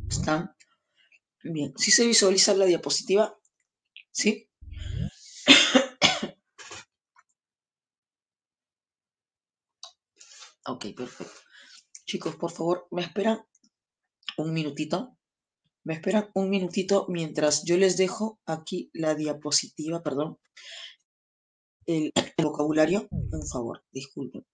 ¿Están? Bien. ¿Sí se visualiza la diapositiva? ¿Sí? Ok, perfecto. Chicos, por favor, me esperan un minutito. Me esperan un minutito mientras yo les dejo aquí la diapositiva, perdón, el vocabulario. Un favor, disculpen.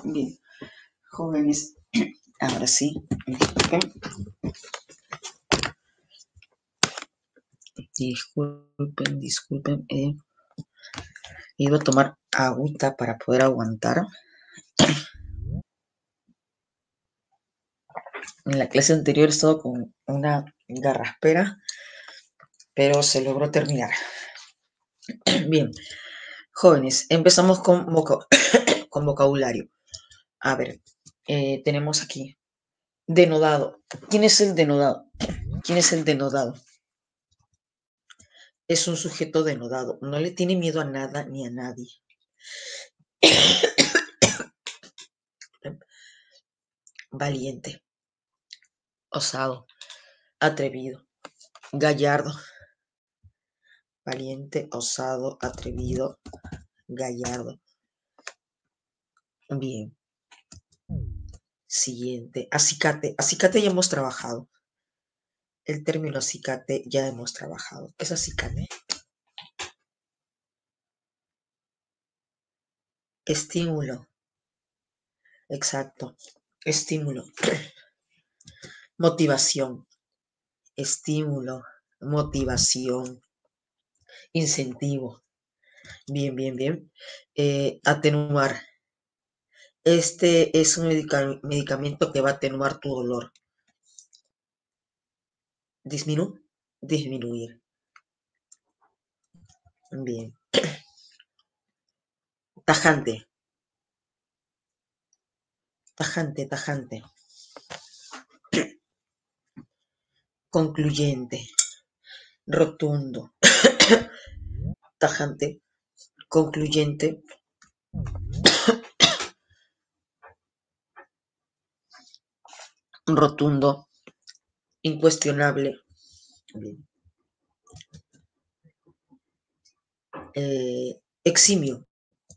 Bien, jóvenes, ahora sí, disculpen, disculpen. Iba a tomar agüita para poder aguantar. En la clase anterior he estado con una garraspera, pero se logró terminar. Bien, jóvenes, empezamos con, con vocabulario. A ver, tenemos aquí denodado. ¿Quién es el denodado? ¿Quién es el denodado? Es un sujeto denodado. No le tiene miedo a nada ni a nadie. Valiente, osado, atrevido, gallardo. Valiente, osado, atrevido, gallardo. Bien. Siguiente. Acicate. Acicate ya hemos trabajado. El término acicate ya hemos trabajado. Es acicate. estímulo, exacto, estímulo, motivación, estímulo, motivación, incentivo. Bien, bien, bien. Atenuar. Este es un medicamento que va a atenuar tu dolor. Disminuir. Bien. Tajante. Tajante. Concluyente. Rotundo. Tajante. Concluyente. Rotundo. Incuestionable. Bien. Eximio.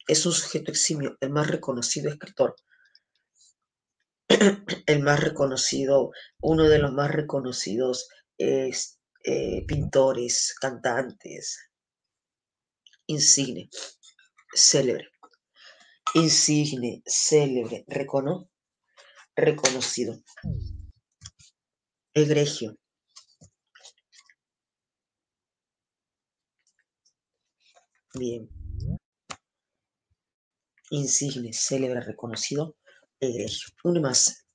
Es un sujeto eximio, el más reconocido escritor, el más reconocido, uno de los más reconocidos pintores, cantantes, insigne, célebre, reconocido, egregio, bien, insigne, célebre, reconocido, egregio. Uno más,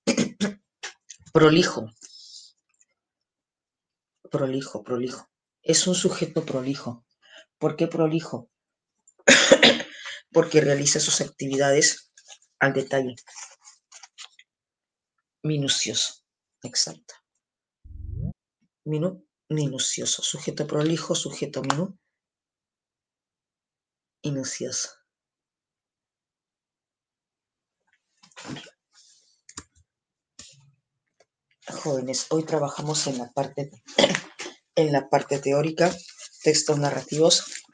prolijo, es un sujeto prolijo. ¿Por qué prolijo? Porque realiza sus actividades al detalle, minucioso, exacto. Minucioso, sujeto prolijo, sujeto minucioso. Jóvenes, hoy trabajamos en la parte teórica, textos narrativos,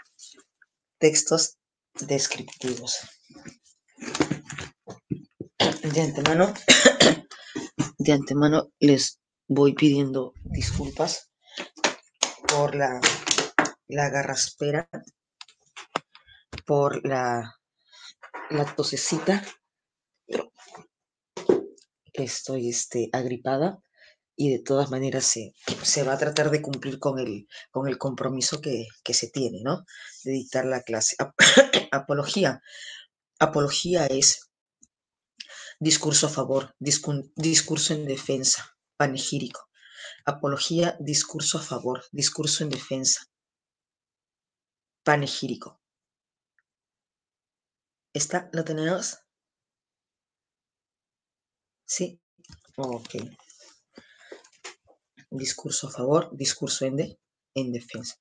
textos descriptivos. De antemano les voy pidiendo disculpas por la garraspera, por la tosecita. Estoy agripada y de todas maneras se va a tratar de cumplir con el compromiso que se tiene, ¿no? De dictar la clase. Apología. Apología es discurso a favor, discurso en defensa, panegírico. Apología, discurso a favor, discurso en defensa, panegírico. ¿Esta la tenemos? Sí. Ok. Discurso a favor, discurso en defensa.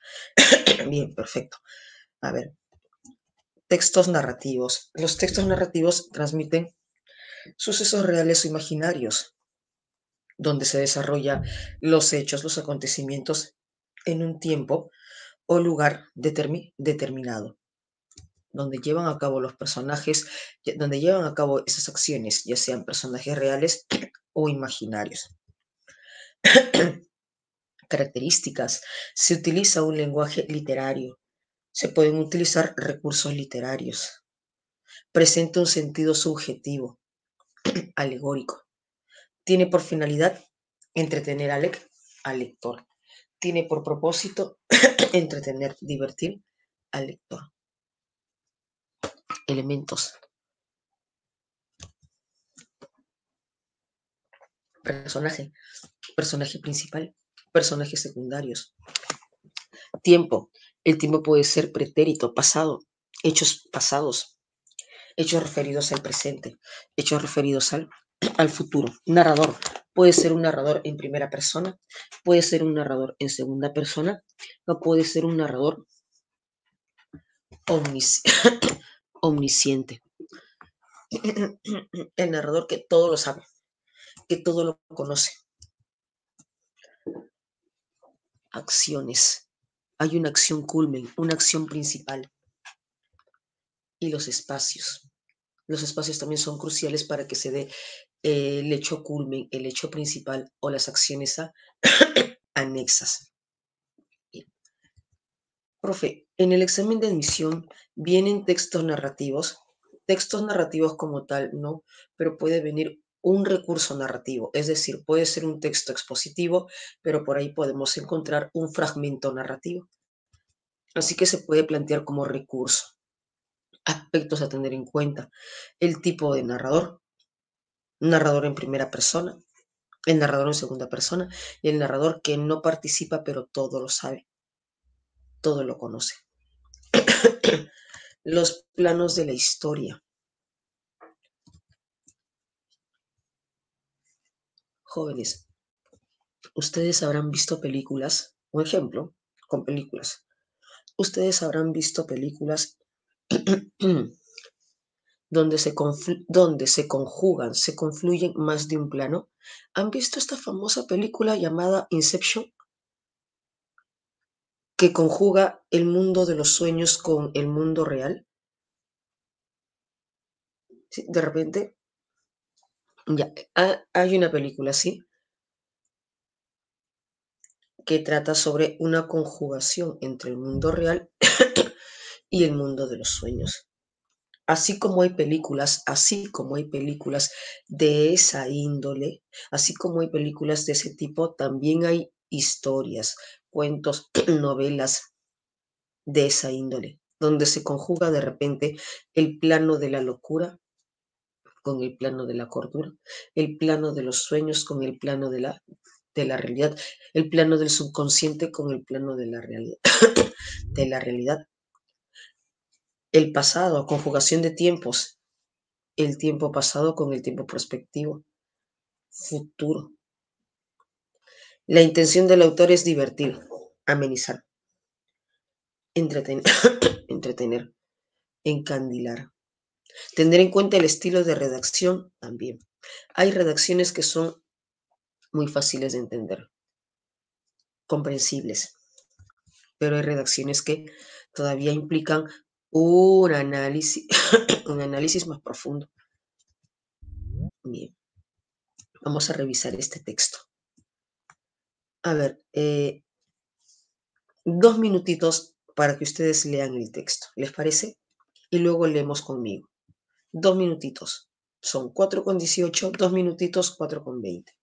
Bien, perfecto. A ver. Textos narrativos. Los textos narrativos transmiten sucesos reales o imaginarios, donde se desarrollan los hechos, los acontecimientos en un tiempo o lugar determinado, donde llevan a cabo los personajes, donde llevan a cabo esas acciones, ya sean personajes reales o imaginarios. Características. Se utiliza un lenguaje literario. Se pueden utilizar recursos literarios. Presenta un sentido subjetivo, alegórico. Tiene por finalidad entretener al lector. Tiene por propósito entretener, divertir al lector. Elementos. Personaje principal, personajes secundarios. Tiempo. El tiempo puede ser pretérito, pasado, hechos pasados, hechos referidos al presente, hechos referidos al futuro. Narrador. Puede ser un narrador en primera persona, puede ser un narrador en segunda persona, o puede ser un narrador omnisciente. El narrador que todo lo sabe, que todo lo conoce. Acciones. Hay una acción culmen, una acción principal. Y los espacios. Los espacios también son cruciales para que se dé el hecho culmen, el hecho principal o las acciones anexas. Bien. Profe, en el examen de admisión vienen textos narrativos. textos narrativos como tal, no, pero puede venir un recurso narrativo, es decir, puede ser un texto expositivo, pero por ahí podemos encontrar un fragmento narrativo. Así que se puede plantear como recurso. Aspectos a tener en cuenta: el tipo de narrador, narrador en primera persona, el narrador en segunda persona y el narrador que no participa pero todo lo sabe, todo lo conoce. Los planos de la historia. Jóvenes, ustedes habrán visto películas, un ejemplo, con películas. Ustedes habrán visto películas donde se conjugan, se confluyen más de un plano. ¿Han visto esta famosa película llamada Inception, que conjuga el mundo de los sueños con el mundo real? Sí, de repente, ya, hay una película así que trata sobre una conjugación entre el mundo real y el mundo de los sueños. Así como hay películas de esa índole, así como hay películas de ese tipo, también hay historias, cuentos, novelas de esa índole, donde se conjuga de repente el plano de la locura con el plano de la cordura, el plano de los sueños con el plano de la realidad, el plano del subconsciente con el plano de la realidad, de la realidad. El pasado, conjugación de tiempos, el tiempo pasado con el tiempo prospectivo, futuro. La intención del autor es divertir, amenizar, entretener, entretener, encandilar. Tener en cuenta el estilo de redacción también. Hay redacciones que son muy fáciles de entender, comprensibles, pero hay redacciones que todavía implican un análisis, un análisis más profundo. Bien, vamos a revisar este texto. A ver, 2 minutitos para que ustedes lean el texto, ¿les parece? Y luego leemos conmigo. 2 minutitos. Son 4:18, 2 minutitos, 4:20.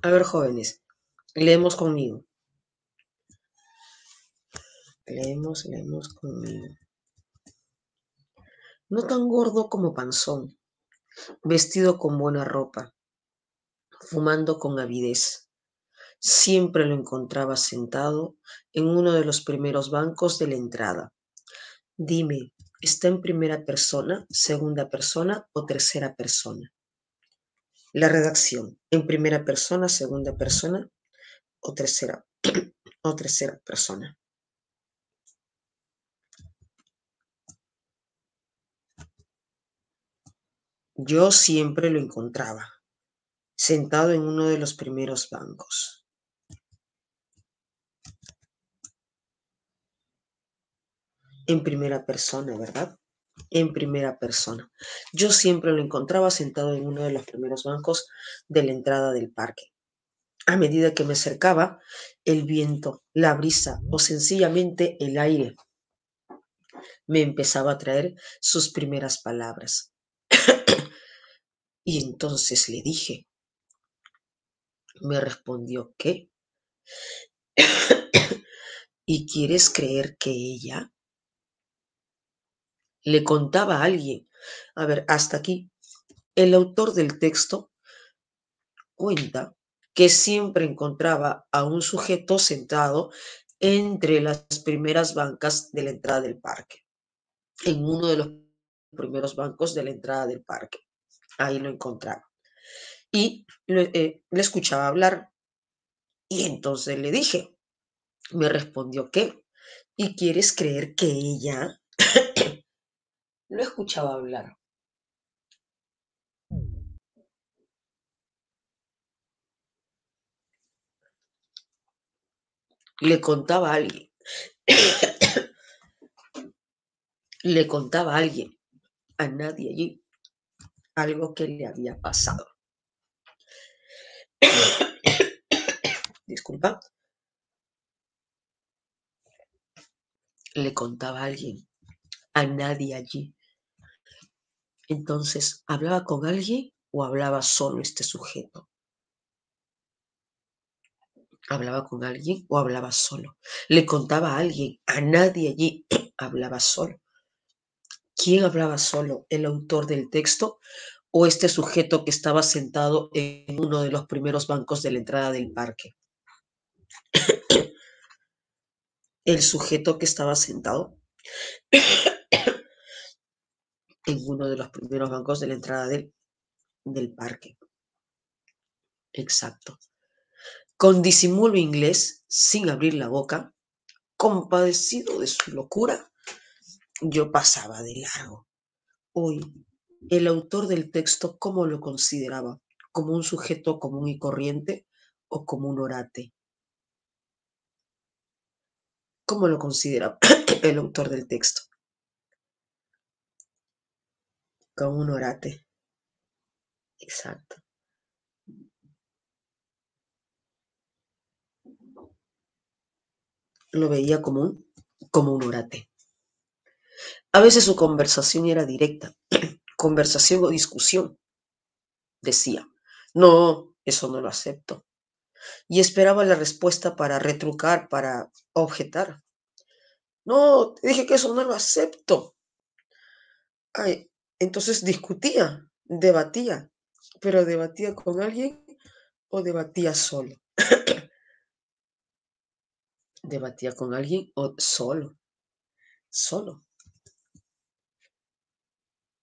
A ver, jóvenes, leemos conmigo. Leemos conmigo. No tan gordo como panzón, vestido con buena ropa, fumando con avidez. Siempre lo encontraba sentado en uno de los primeros bancos de la entrada. Dime, ¿está en primera persona, segunda persona o tercera persona? La redacción, ¿en primera persona, segunda persona o tercera o tercera persona? Yo siempre lo encontraba sentado en uno de los primeros bancos. En primera persona, ¿verdad? En primera persona. Yo siempre lo encontraba sentado en uno de los primeros bancos de la entrada del parque. A medida que me acercaba, el viento, la brisa o sencillamente el aire me empezaba a traer sus primeras palabras. Y entonces le dije, me respondió, ¿qué? ¿Y quieres creer que ella le contaba a alguien? A ver, hasta aquí. El autor del texto cuenta que siempre encontraba a un sujeto sentado entre las primeras bancas de la entrada del parque, en uno de los primeros bancos de la entrada del parque. Ahí lo encontraba. Y le escuchaba hablar. Y entonces le dije, me respondió, ¿qué? ¿Y quieres creer que ella lo escuchaba hablar? Le contaba a alguien, le contaba a alguien, a nadie allí, algo que le había pasado. Disculpa, le contaba a alguien, a nadie allí. Entonces, ¿hablaba con alguien o hablaba solo este sujeto? ¿Hablaba con alguien o hablaba solo? Le contaba a alguien, a nadie allí, hablaba solo. ¿Quién hablaba solo? ¿El autor del texto o este sujeto que estaba sentado en uno de los primeros bancos de la entrada del parque? El sujeto que estaba sentado en uno de los primeros bancos de la entrada del parque. Exacto. Con disimulo inglés, sin abrir la boca, compadecido de su locura, yo pasaba de largo. Hoy, el autor del texto, ¿cómo lo consideraba? ¿Como un sujeto común y corriente o como un orate? ¿Cómo lo considera el autor del texto? Como un orate. Exacto. Lo veía como un orate. A veces su conversación era directa, conversación o discusión. Decía, no, eso no lo acepto. Y esperaba la respuesta para retrucar, para objetar. No, te dije que eso no lo acepto. Ay, entonces discutía, debatía, pero debatía con alguien o debatía solo. Debatía con alguien o solo, solo.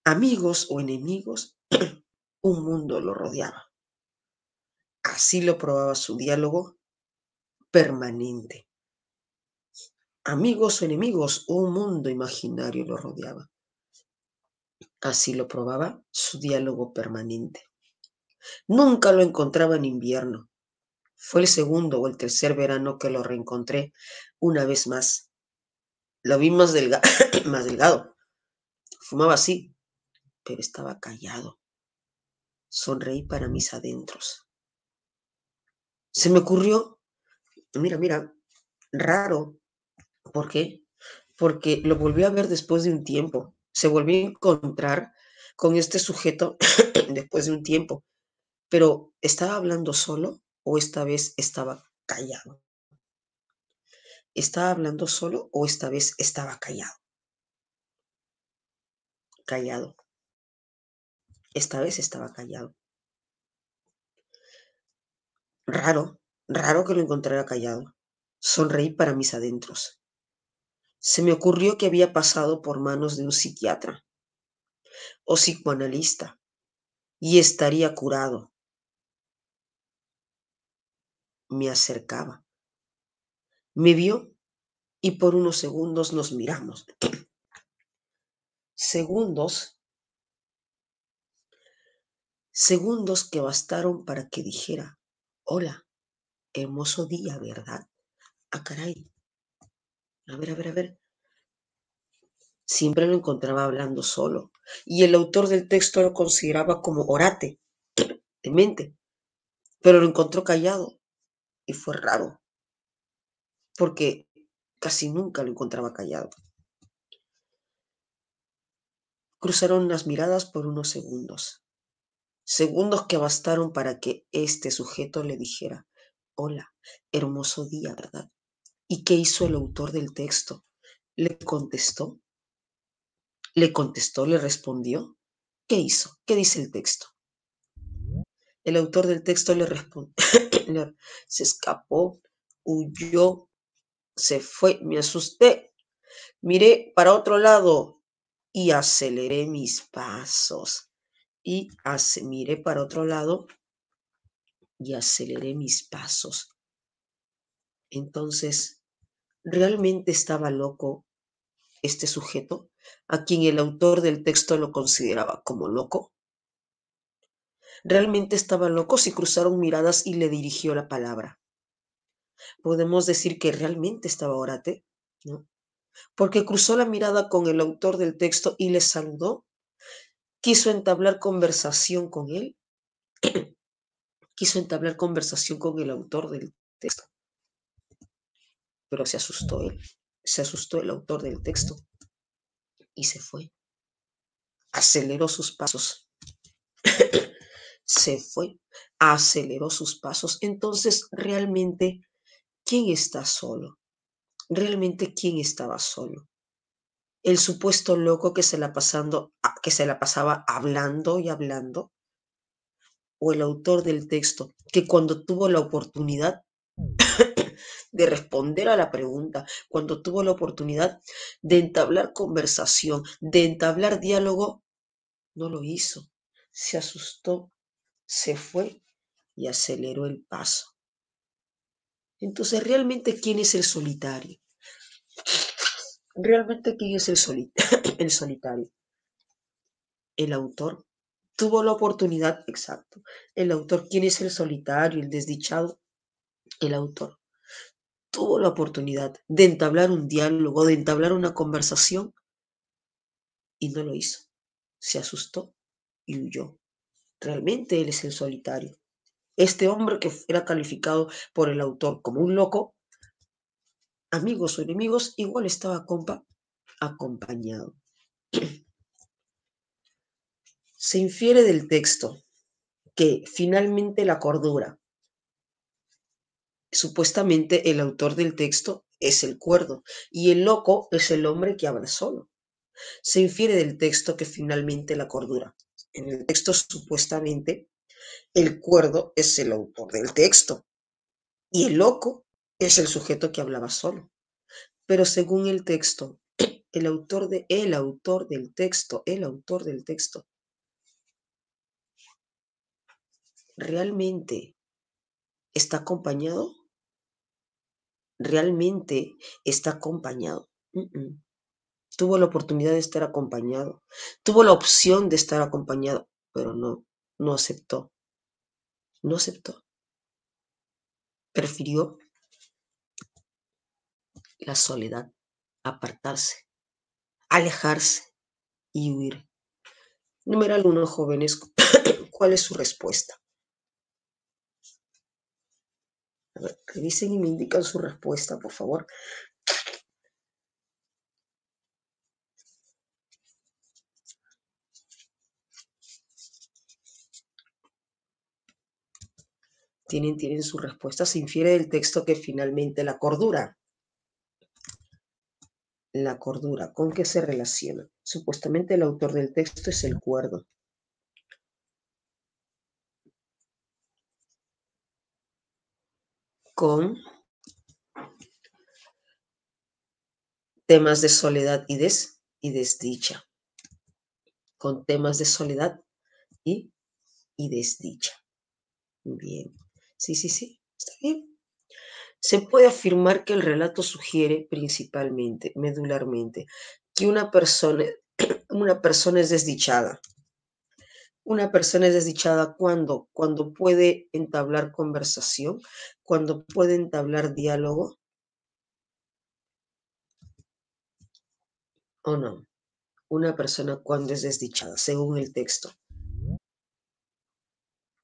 Amigos o enemigos, un mundo lo rodeaba. Así lo probaba su diálogo permanente. Amigos o enemigos, un mundo imaginario lo rodeaba. Así lo probaba su diálogo permanente. Nunca lo encontraba en invierno. Fue el segundo o el tercer verano que lo reencontré una vez más. Lo vi más, más delgado. Fumaba así, pero estaba callado. Sonreí para mis adentros. Se me ocurrió, mira, raro. ¿Por qué? Porque lo volví a ver después de un tiempo. Se volvió a encontrar con este sujeto después de un tiempo. Pero ¿estaba hablando solo o esta vez estaba callado? ¿Estaba hablando solo o esta vez estaba callado? Callado. Esta vez estaba callado. Raro que lo encontrara callado. Sonreí para mis adentros. Se me ocurrió que había pasado por manos de un psiquiatra o psicoanalista y estaría curado. Me acercaba. Me vio y por unos segundos nos miramos. Segundos que bastaron para que dijera: hola, hermoso día, ¿verdad? Ah, caray. A ver. Siempre lo encontraba hablando solo, y el autor del texto lo consideraba como orate, demente, pero lo encontró callado, y fue raro, porque casi nunca lo encontraba callado. Cruzaron las miradas por unos segundos que bastaron para que este sujeto le dijera: hola, hermoso día, ¿verdad? ¿Y qué hizo el autor del texto? ¿Le contestó? ¿Le respondió? ¿Qué hizo? ¿Qué dice el texto? El autor del texto le respondió, se escapó, huyó, se fue, me asusté, miré para otro lado y aceleré mis pasos. Miré para otro lado y aceleré mis pasos. Entonces, ¿realmente estaba loco este sujeto, a quien el autor del texto lo consideraba como loco? ¿Realmente estaba loco si cruzaron miradas y le dirigió la palabra? ¿Podemos decir que realmente estaba orate? ¿No? Porque cruzó la mirada con el autor del texto y le saludó, quiso entablar conversación con él, quiso entablar conversación con el autor del texto, pero se asustó él, se asustó el autor del texto y se fue, aceleró sus pasos, se fue, aceleró sus pasos. Entonces, realmente, ¿quién está solo? ¿Realmente quién estaba solo? ¿El supuesto loco que se la pasaba hablando y hablando? ¿O el autor del texto que cuando tuvo la oportunidad de responder a la pregunta, cuando tuvo la oportunidad de entablar conversación, de entablar diálogo, no lo hizo? Se asustó, se fue y aceleró el paso. Entonces, ¿realmente quién es el solitario? ¿Realmente quién es el solitario? El autor tuvo la oportunidad, exacto. El autor, ¿quién es el solitario, el desdichado? El autor tuvo la oportunidad de entablar un diálogo, de entablar una conversación y no lo hizo. Se asustó y huyó. Realmente él es el solitario. Este hombre que era calificado por el autor como un loco, amigos o enemigos, igual estaba acompañado. Se infiere del texto que finalmente la cordura, supuestamente el autor del texto es el cuerdo y el loco es el hombre que habla solo. Se infiere del texto que finalmente la cordura. En el texto supuestamente el cuerdo es el autor del texto y el loco es el sujeto que hablaba solo. Pero según el texto, el autor del texto, ¿realmente está acompañado? ¿Realmente está acompañado? Tuvo la oportunidad de estar acompañado, tuvo la opción de estar acompañado, pero no aceptó, no aceptó. Prefirió la soledad, apartarse, alejarse y huir. Numeral 1, jóvenes, ¿cuál es su respuesta? A ver, revisen y me indican su respuesta, por favor. Tienen su respuesta. Se infiere del texto que finalmente la cordura, ¿con qué se relaciona? Supuestamente el autor del texto es el cuerdo. con temas de soledad y desdicha. Con temas de soledad y desdicha. Bien. Sí, está bien. Se puede afirmar que el relato sugiere principalmente, medularmente, que una persona es desdichada. Una persona es desdichada cuando puede entablar conversación, cuando puede entablar diálogo, o no. Una persona cuando es desdichada, según el texto.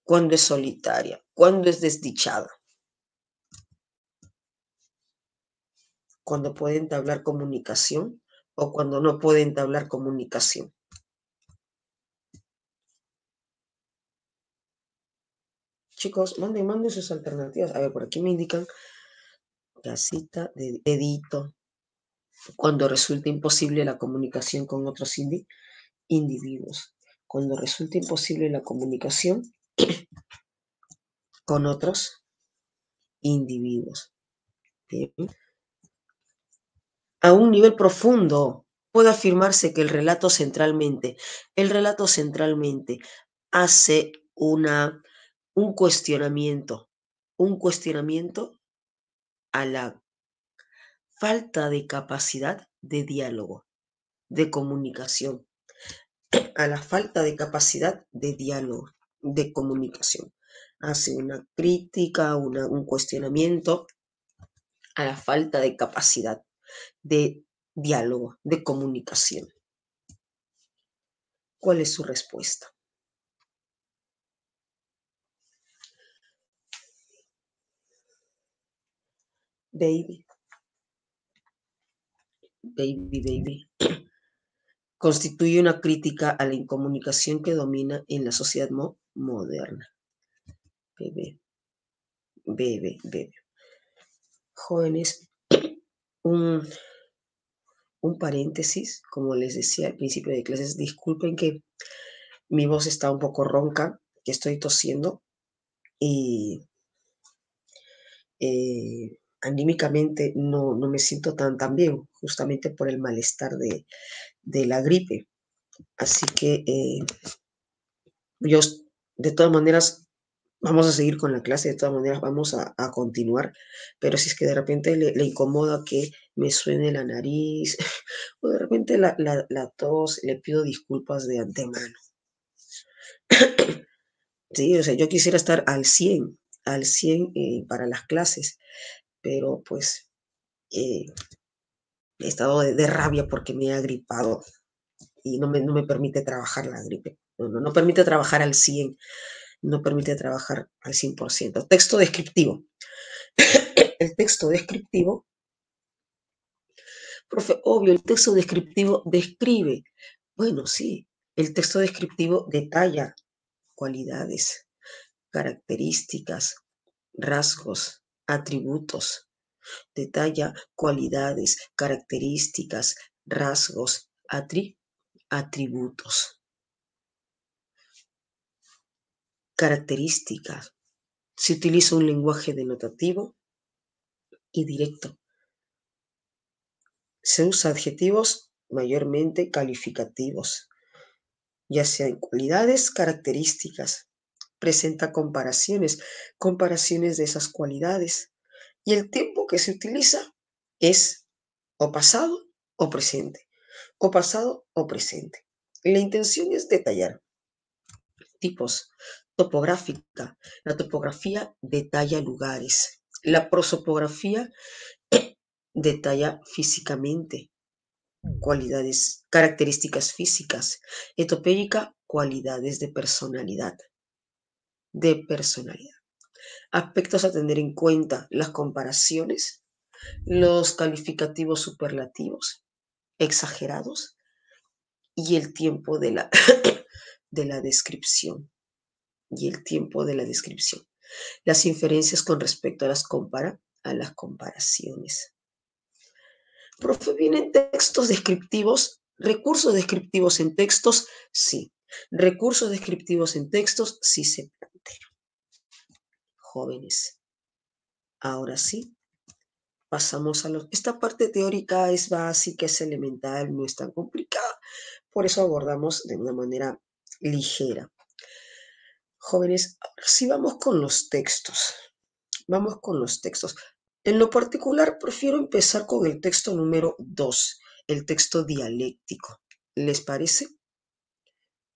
Cuando es solitaria, cuando es desdichada. Cuando puede entablar comunicación o cuando no puede entablar comunicación. Chicos, manden sus alternativas. A ver, por aquí me indican casita de dedito. Cuando resulta imposible la comunicación con otros individuos. Cuando resulta imposible la comunicación con otros individuos. Bien. A un nivel profundo, puede afirmarse que el relato centralmente hace un cuestionamiento a la falta de capacidad de diálogo, de comunicación, a la falta de capacidad de diálogo, de comunicación. Hace una crítica, un cuestionamiento a la falta de capacidad de diálogo, de comunicación. ¿Cuál es su respuesta? Baby. Constituye una crítica a la incomunicación que domina en la sociedad moderna. Bebé. Jóvenes, un paréntesis, como les decía al principio de clases, disculpen que mi voz está un poco ronca, que estoy tosiendo y anímicamente no me siento tan bien, justamente por el malestar de la gripe. Así que yo, de todas maneras, vamos a seguir con la clase, de todas maneras vamos a continuar, pero si es que de repente le incomoda que me suene la nariz o de repente la tos, le pido disculpas de antemano. Sí, o sea, yo quisiera estar al 100 para las clases, pero pues he estado de rabia porque me he agripado y no me permite trabajar la gripe. No permite trabajar al 100, no permite trabajar al 100%. Texto descriptivo. El texto descriptivo, profe, obvio, el texto descriptivo describe. Bueno, sí, el texto descriptivo detalla cualidades, características, rasgos, atributos. Detalla cualidades, características, rasgos, atributos. Características. Se utiliza un lenguaje denotativo y directo. Se usa adjetivos mayormente calificativos, ya sean cualidades, características. Presenta comparaciones de esas cualidades. Y el tiempo que se utiliza es o pasado o presente. O pasado o presente. La intención es detallar. Tipos. Topográfica. La topografía detalla lugares. La prosopografía detalla físicamente cualidades, características físicas. Etopédica, cualidades de personalidad. Aspectos a tener en cuenta: las comparaciones, los calificativos superlativos, exagerados y el tiempo de la, de la descripción. Las inferencias con respecto a las comparaciones. Profe, ¿vienen textos descriptivos? ¿Recursos descriptivos en textos? Sí. Recursos descriptivos en textos sí se plantean. Jóvenes, Ahora sí, pasamos a los... Esta parte teórica es básica, es elemental, no es tan complicada. Por eso abordamos de una manera ligera. Jóvenes, ahora sí vamos con los textos. Vamos con los textos. En lo particular, prefiero empezar con el texto número 2, el texto dialéctico. ¿Les parece?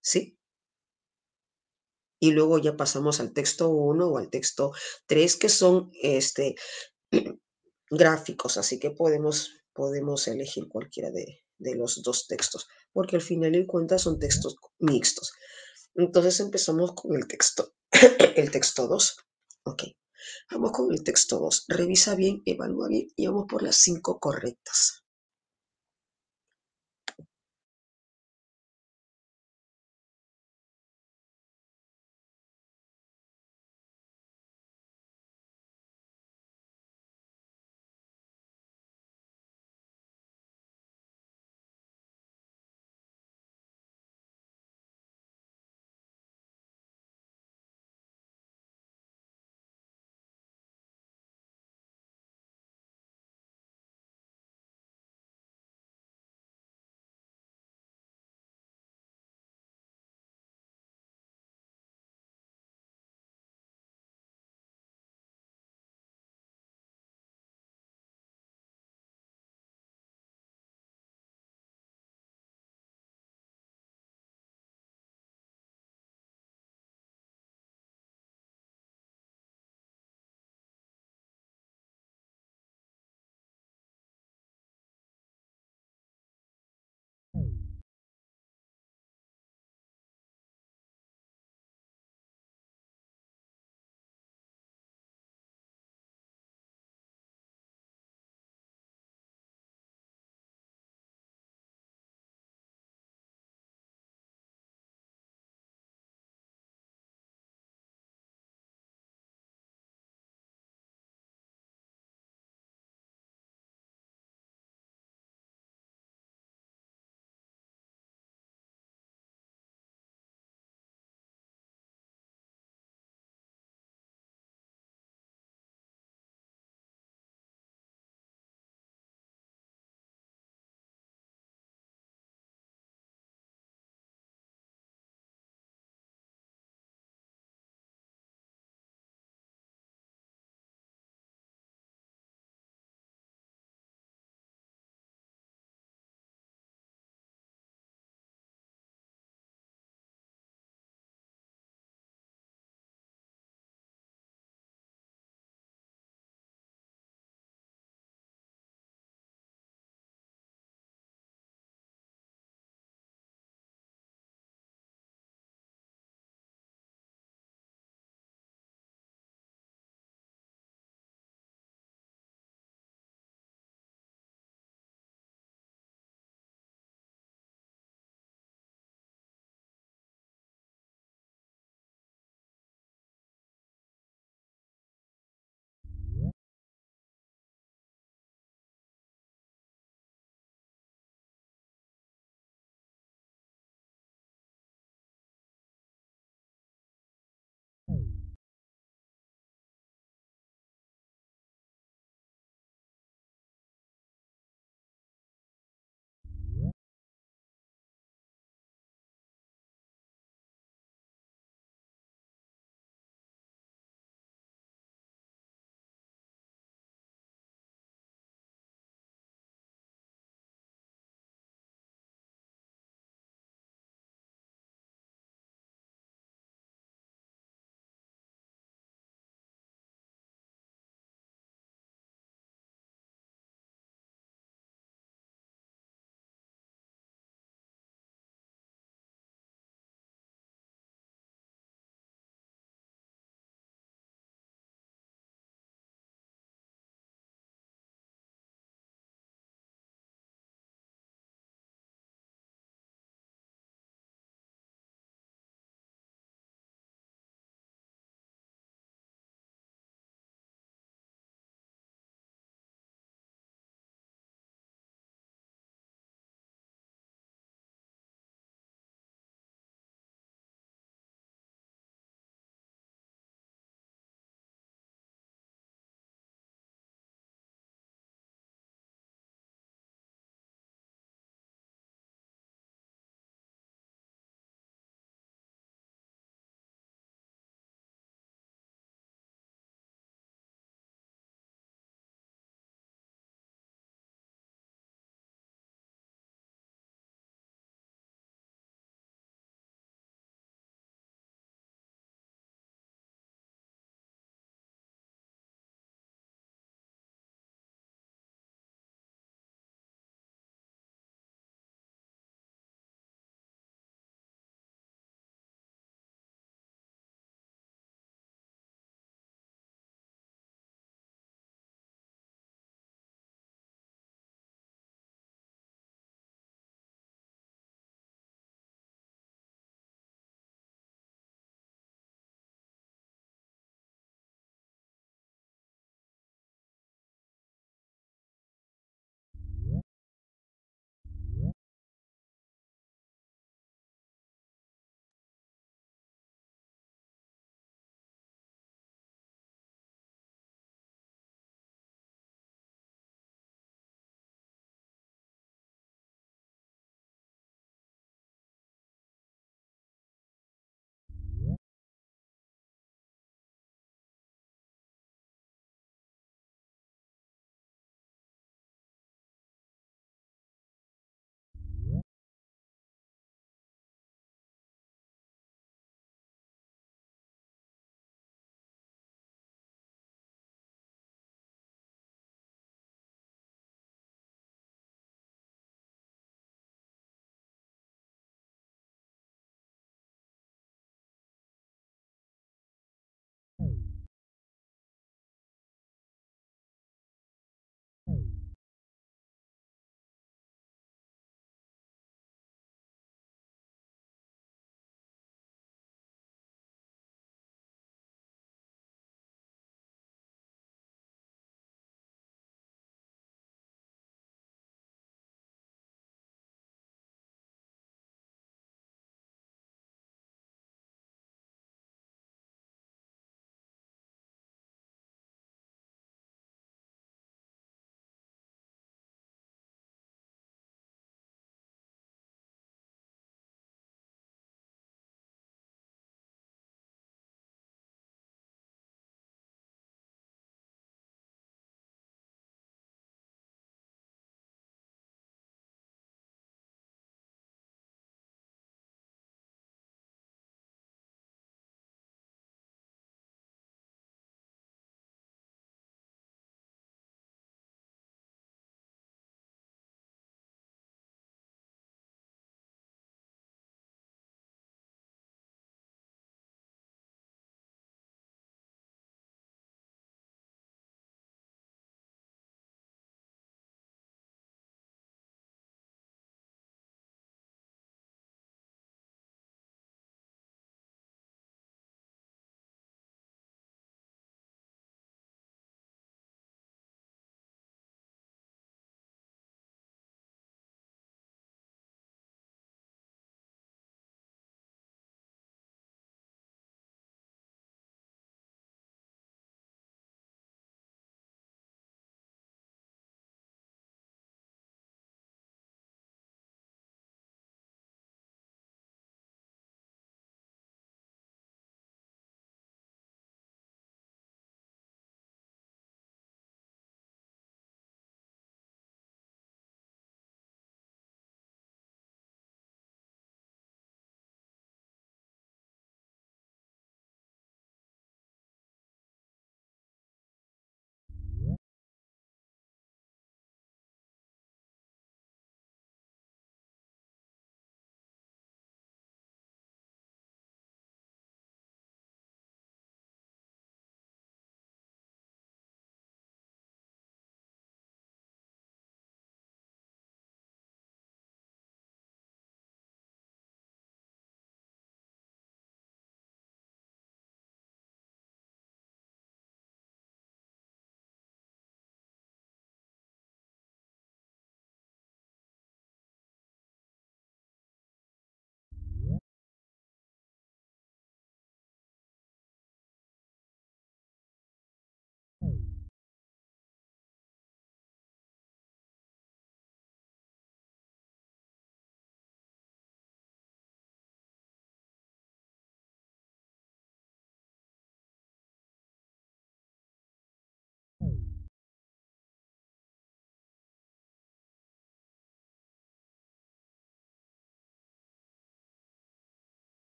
¿Sí? Y luego ya pasamos al texto 1 o al texto 3, que son gráficos, así que podemos elegir cualquiera de los dos textos, porque al final de cuentas son textos mixtos. Entonces empezamos con el texto, el texto 2. Ok, vamos con el texto 2. Revisa bien, evalúa bien y vamos por las 5 correctas.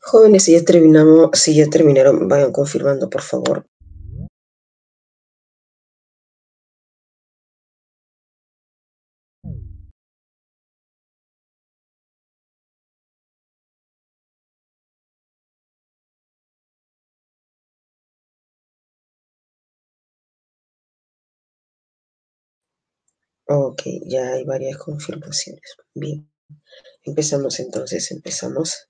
Jóvenes, si ya terminamos, si ya terminaron, vayan confirmando, por favor. Ok, ya hay varias confirmaciones. Bien, empezamos entonces, empezamos.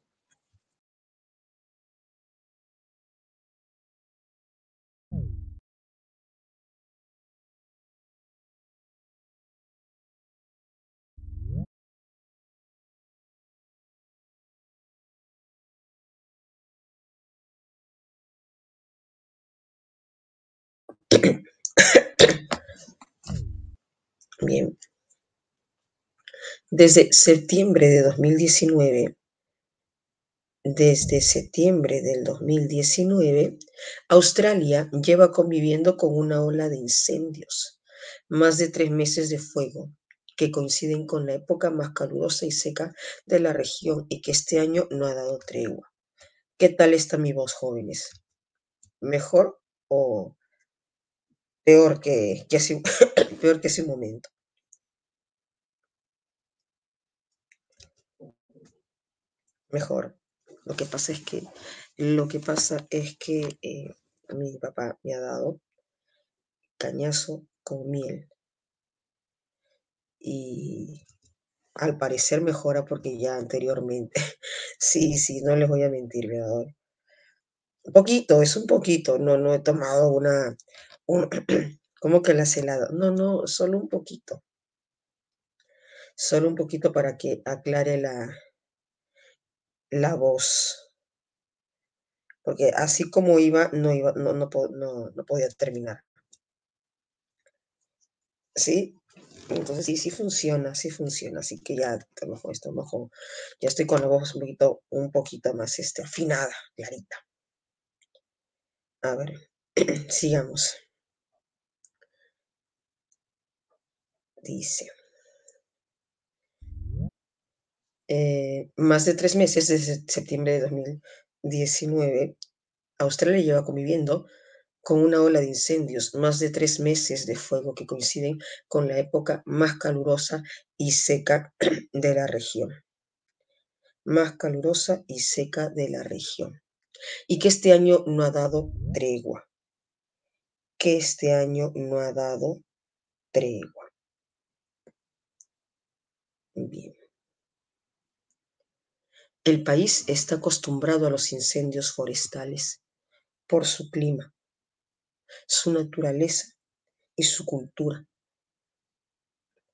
Bien, desde septiembre de 2019, desde septiembre del 2019, Australia lleva conviviendo con una ola de incendios, más de 3 meses de fuego, que coinciden con la época más calurosa y seca de la región y que este año no ha dado tregua. ¿Qué tal está mi voz, jóvenes? ¿Mejor o peor que hace, peor que hace un momento? Mejor. Lo que pasa es que mi papá me ha dado cañazo con miel y al parecer mejora porque ya anteriormente, sí, sí, no les voy a mentir, me ha dado un poquito, es un poquito, no he tomado un, ¿cómo que las heladas? No, no, solo un poquito para que aclare la voz, porque así como iba, no podía terminar, ¿sí? Entonces sí, sí funciona, así que ya está mejor, ya estoy con la voz un poquito más afinada, clarita. A ver, sigamos. Dice, más de 3 meses, desde septiembre de 2019, Australia lleva conviviendo con una ola de incendios, más de 3 meses de fuego que coinciden con la época más calurosa y seca de la región. Más calurosa y seca de la región. Y que este año no ha dado tregua. Que este año no ha dado tregua. Bien. El país está acostumbrado a los incendios forestales por su clima, su naturaleza y su cultura.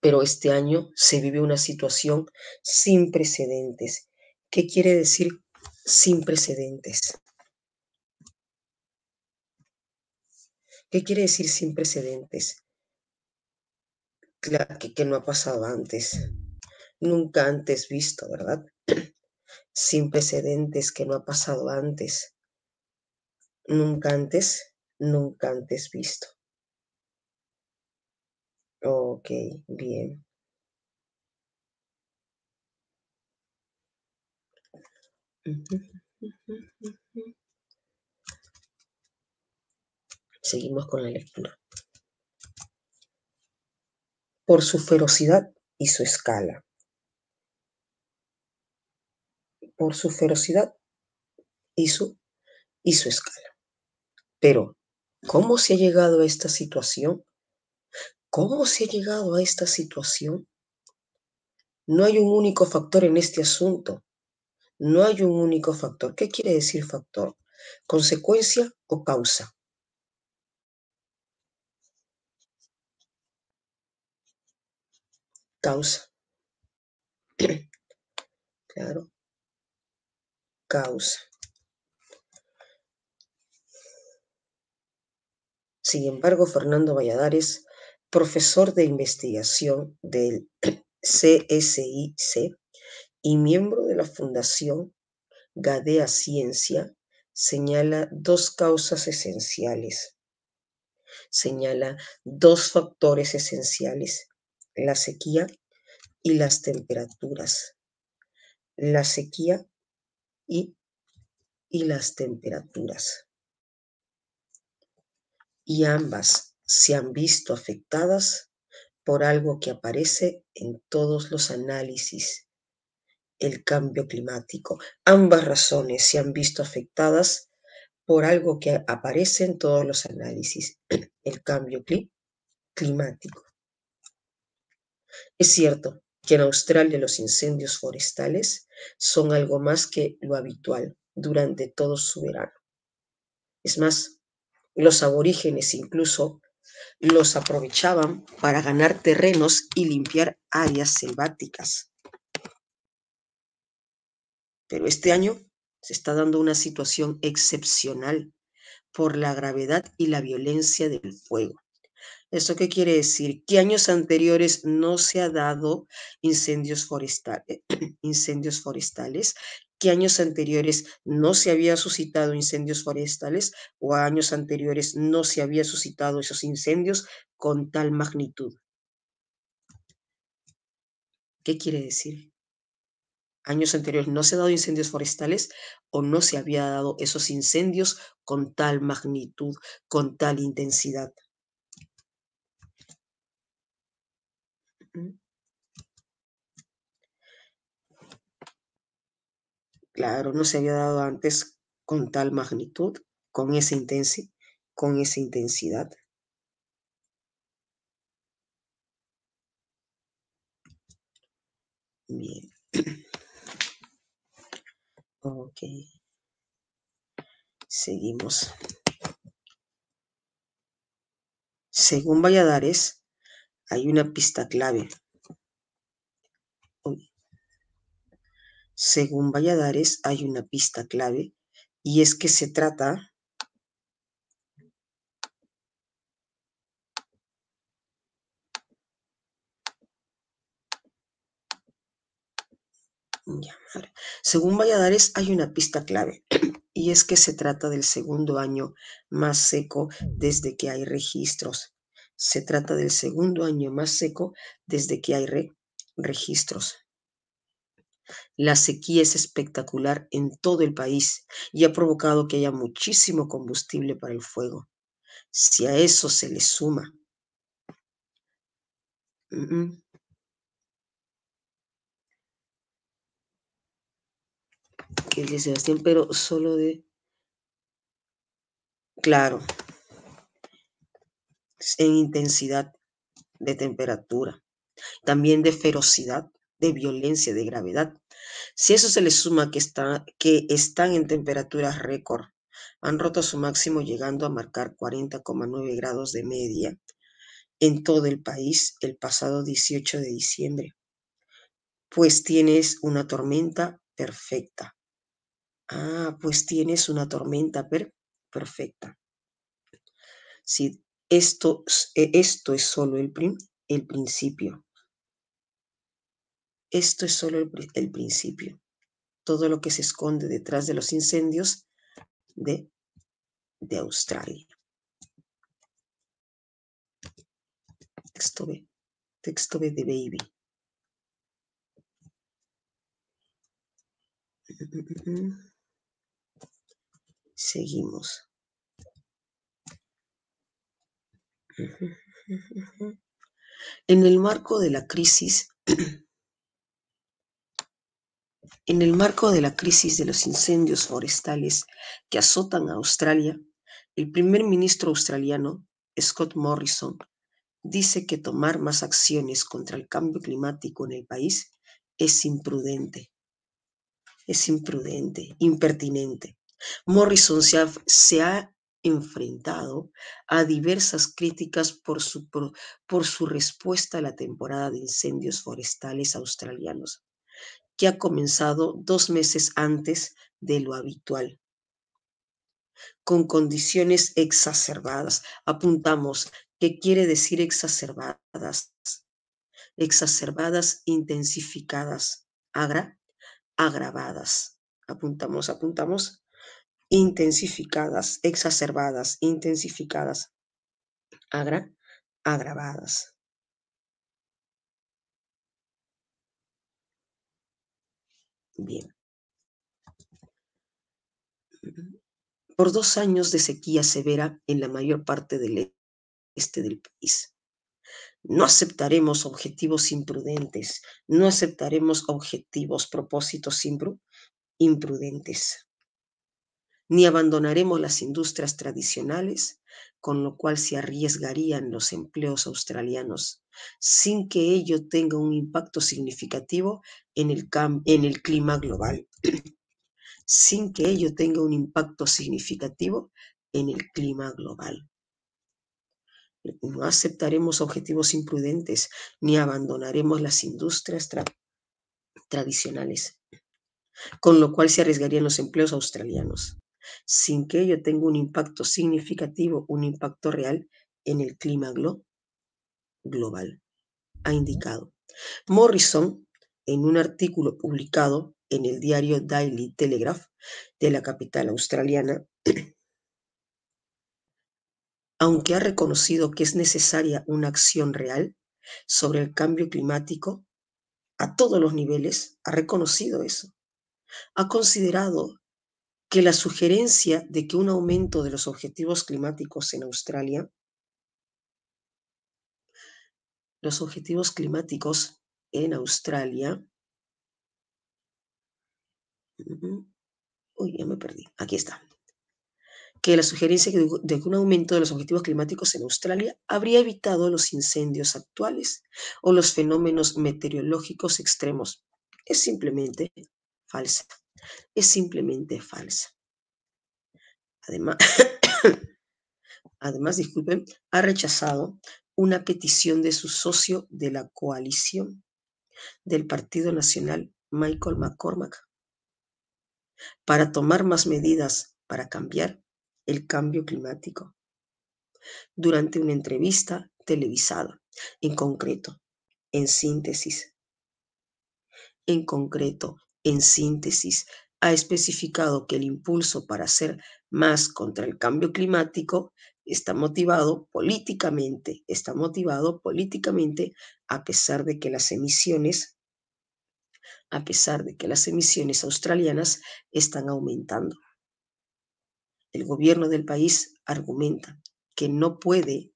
Pero este año se vive una situación sin precedentes. ¿Qué quiere decir sin precedentes? ¿Qué quiere decir sin precedentes? Claro que no ha pasado antes, nunca antes visto, ¿verdad? Sin precedentes que no ha pasado antes, nunca antes, nunca antes visto. Ok, bien. Seguimos con la lectura. Por su ferocidad y su escala. Por su ferocidad y su escala. Pero, ¿cómo se ha llegado a esta situación? ¿Cómo se ha llegado a esta situación? No hay un único factor en este asunto. No hay un único factor. ¿Qué quiere decir factor? ¿Consecuencia o causa? Causa. Claro, causa. Sin embargo, Fernando Valladares, profesor de investigación del CSIC y miembro de la Fundación Gadea Ciencia, señala dos causas esenciales. Señala dos factores esenciales: la sequía y las temperaturas. La sequía y y las temperaturas. Y ambas se han visto afectadas por algo que aparece en todos los análisis, el cambio climático. Ambas razones se han visto afectadas por algo que aparece en todos los análisis, el cambio climático. Es cierto que en Australia los incendios forestales son algo más que lo habitual durante todo su verano. Es más, los aborígenes incluso los aprovechaban para ganar terrenos y limpiar áreas selváticas. Pero este año se está dando una situación excepcional por la gravedad y la violencia del fuego. ¿Eso qué quiere decir? Que años anteriores no se ha dado incendios forestales, incendios forestales, que años anteriores no se había suscitado incendios forestales o años anteriores no se había suscitado esos incendios con tal magnitud. ¿Qué quiere decir? Años anteriores no se han dado incendios forestales o no se había dado esos incendios con tal magnitud, con tal intensidad. Claro, no se había dado antes con tal magnitud, con esa intensidad. Bien. Ok. Seguimos. Según Valladares, hay una pista clave. Según Valladares, hay una pista clave y es que se trata Según Valladares, hay una pista clave, y es que se trata del segundo año más seco desde que hay registros. Se trata del segundo año más seco desde que hay registros. La sequía es espectacular en todo el país y ha provocado que haya muchísimo combustible para el fuego. Si a eso se le suma que dice Sebastián, pero solo de... Claro, en intensidad de temperatura, también de ferocidad, de violencia, de gravedad. Si eso se le suma que están en temperaturas récord, han roto su máximo llegando a marcar 40,9 grados de media en todo el país el pasado 18 de diciembre. Pues tienes una tormenta perfecta. Pues tienes una tormenta perfecta. Si esto es solo el principio. Esto es solo el principio. Todo lo que se esconde detrás de los incendios de Australia. Texto B de Baby. Seguimos. En el marco de la crisis, de los incendios forestales que azotan a Australia, el primer ministro australiano, Scott Morrison, dice que tomar más acciones contra el cambio climático en el país es imprudente, impertinente. Morrison se ha enfrentado a diversas críticas por su respuesta a la temporada de incendios forestales australianos, que ha comenzado 2 meses antes de lo habitual, con condiciones exacerbadas. Apuntamos, ¿qué quiere decir exacerbadas? Exacerbadas, intensificadas, agravadas. Apuntamos. Intensificadas, exacerbadas, intensificadas, agravadas. Bien. por 2 años de sequía severa en la mayor parte del este del país. No aceptaremos objetivos imprudentes, no aceptaremos propósitos imprudentes, ni abandonaremos las industrias tradicionales, con lo cual se arriesgarían los empleos australianos, sin que ello tenga un impacto significativo en el clima global, sin que ello tenga un impacto significativo en el clima global. No aceptaremos objetivos imprudentes ni abandonaremos las industrias tradicionales, con lo cual se arriesgarían los empleos australianos, sin que ello tenga un impacto significativo, un impacto real en el clima global, ha indicado. Morrison, en un artículo publicado en el diario Daily Telegraph de la capital australiana, aunque ha reconocido que es necesaria una acción real sobre el cambio climático a todos los niveles, ha reconocido eso. Ha considerado que la sugerencia de que un aumento de los objetivos climáticos en Australia, los objetivos climáticos en Australia, uy, ya me perdí, aquí está. Que la sugerencia de que un aumento de los objetivos climáticos en Australia habría evitado los incendios actuales o los fenómenos meteorológicos extremos. Es simplemente falsa. Es simplemente falsa. Además, disculpen, ha rechazado una petición de su socio de la coalición del Partido Nacional, Michael McCormack, para tomar más medidas para cambiar el cambio climático durante una entrevista televisada. En concreto, en síntesis, ha especificado que el impulso para hacer más contra el cambio climático está motivado políticamente, a pesar de que las emisiones australianas están aumentando. El gobierno del país argumenta que no puede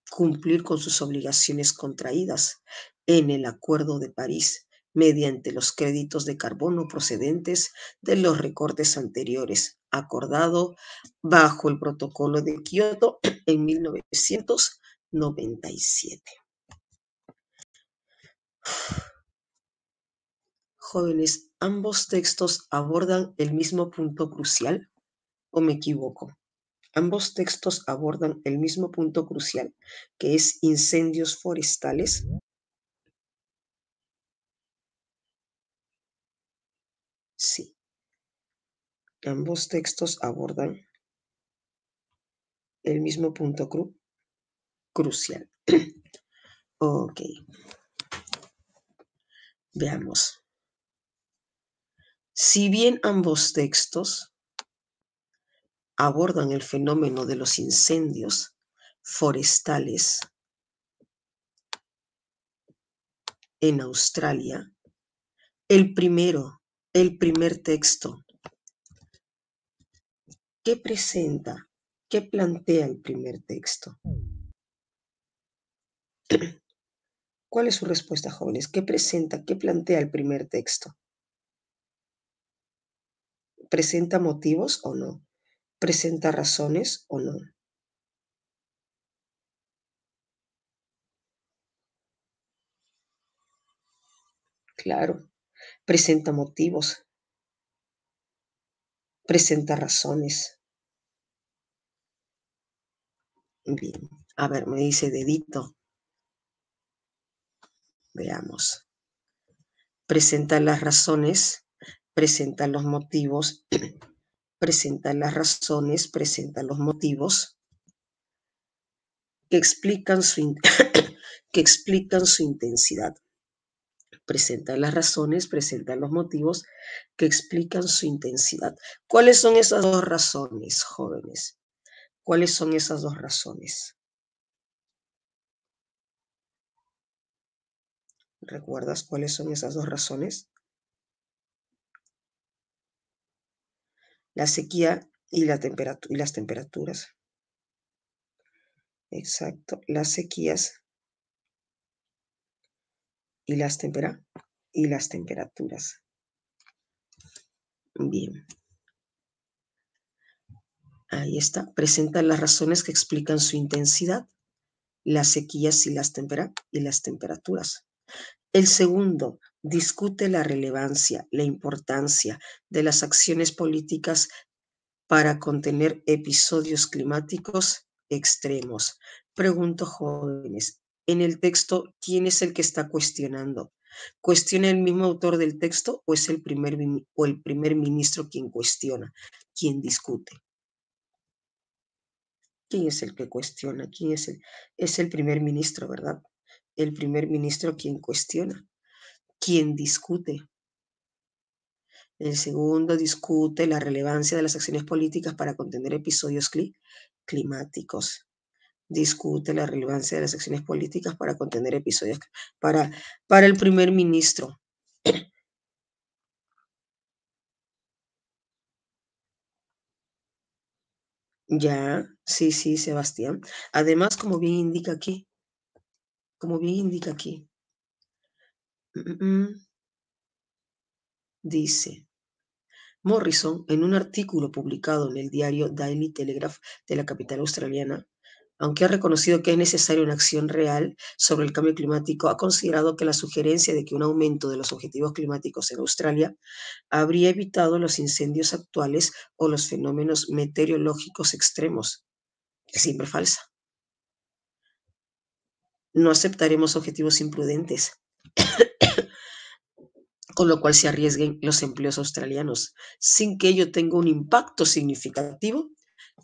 cumplir con sus obligaciones contraídas en el Acuerdo de París mediante los créditos de carbono procedentes de los recortes anteriores, acordado bajo el Protocolo de Kioto en 1997. Jóvenes, ¿ambos textos abordan el mismo punto crucial o me equivoco? Ambos textos abordan el mismo punto crucial, que es incendios forestales. Sí, ambos textos abordan el mismo punto crucial. Ok, veamos. Si bien ambos textos abordan el fenómeno de los incendios forestales en Australia, el primer texto, ¿qué presenta? ¿Qué plantea el primer texto? ¿Cuál es su respuesta, jóvenes? ¿Qué presenta? ¿Qué plantea el primer texto? ¿Presenta motivos o no? ¿Presenta razones o no? Claro, presenta motivos, presenta razones. Bien, a ver, me dice dedito. Veamos. Presenta las razones, presenta los motivos, presenta las razones, presenta los motivos que explican que explican su intensidad. Presenta las razones, presenta los motivos que explican su intensidad. ¿Cuáles son esas dos razones, jóvenes? ¿Cuáles son esas dos razones? ¿Recuerdas cuáles son esas dos razones? La sequía y las temperaturas. Exacto, las sequías y y las temperaturas. Bien, ahí está. Presenta las razones que explican su intensidad, las sequías y y las temperaturas. El segundo, discute la relevancia, la importancia de las acciones políticas para contener episodios climáticos extremos. Pregunto, jóvenes, en el texto, ¿quién es el que está cuestionando? ¿Cuestiona el mismo autor del texto o es el primer ministro quien cuestiona, quien discute? ¿Quién es el que cuestiona? Es el primer ministro, ¿verdad? El primer ministro quien cuestiona, quien discute. El segundo discute la relevancia de las acciones políticas para contener episodios climáticos. Discute la relevancia de las acciones políticas para contener episodios para, para el primer ministro. Ya, sí, sí, Sebastián. Además, como bien indica aquí, dice Morrison, en un artículo publicado en el diario Daily Telegraph de la capital australiana, aunque ha reconocido que es necesaria una acción real sobre el cambio climático, ha considerado que la sugerencia de que un aumento de los objetivos climáticos en Australia habría evitado los incendios actuales o los fenómenos meteorológicos extremos es siempre falsa. No aceptaremos objetivos imprudentes, con lo cual se arriesguen los empleos australianos, sin que ello tenga un impacto significativo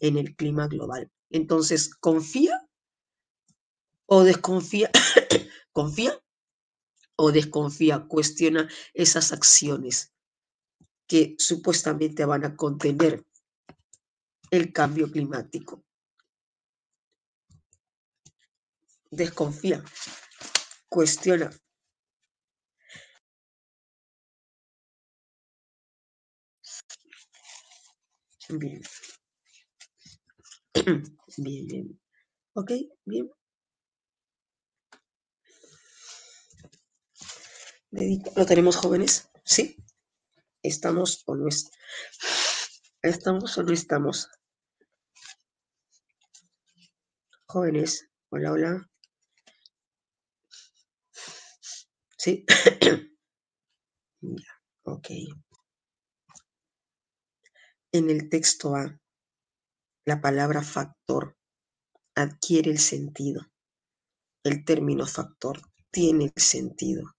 en el clima global. Entonces, ¿confía o desconfía? ¿Confía o desconfía? Cuestiona esas acciones que supuestamente van a contener el cambio climático. Desconfía, cuestiona. Bien. Bien, bien. Ok, bien. ¿Lo tenemos, jóvenes? ¿Sí? ¿Estamos o no estamos o no estamos? Jóvenes, hola, hola. ¿Sí? Ya, ok. En el texto A, la palabra factor adquiere el sentido. El término factor tiene el sentido.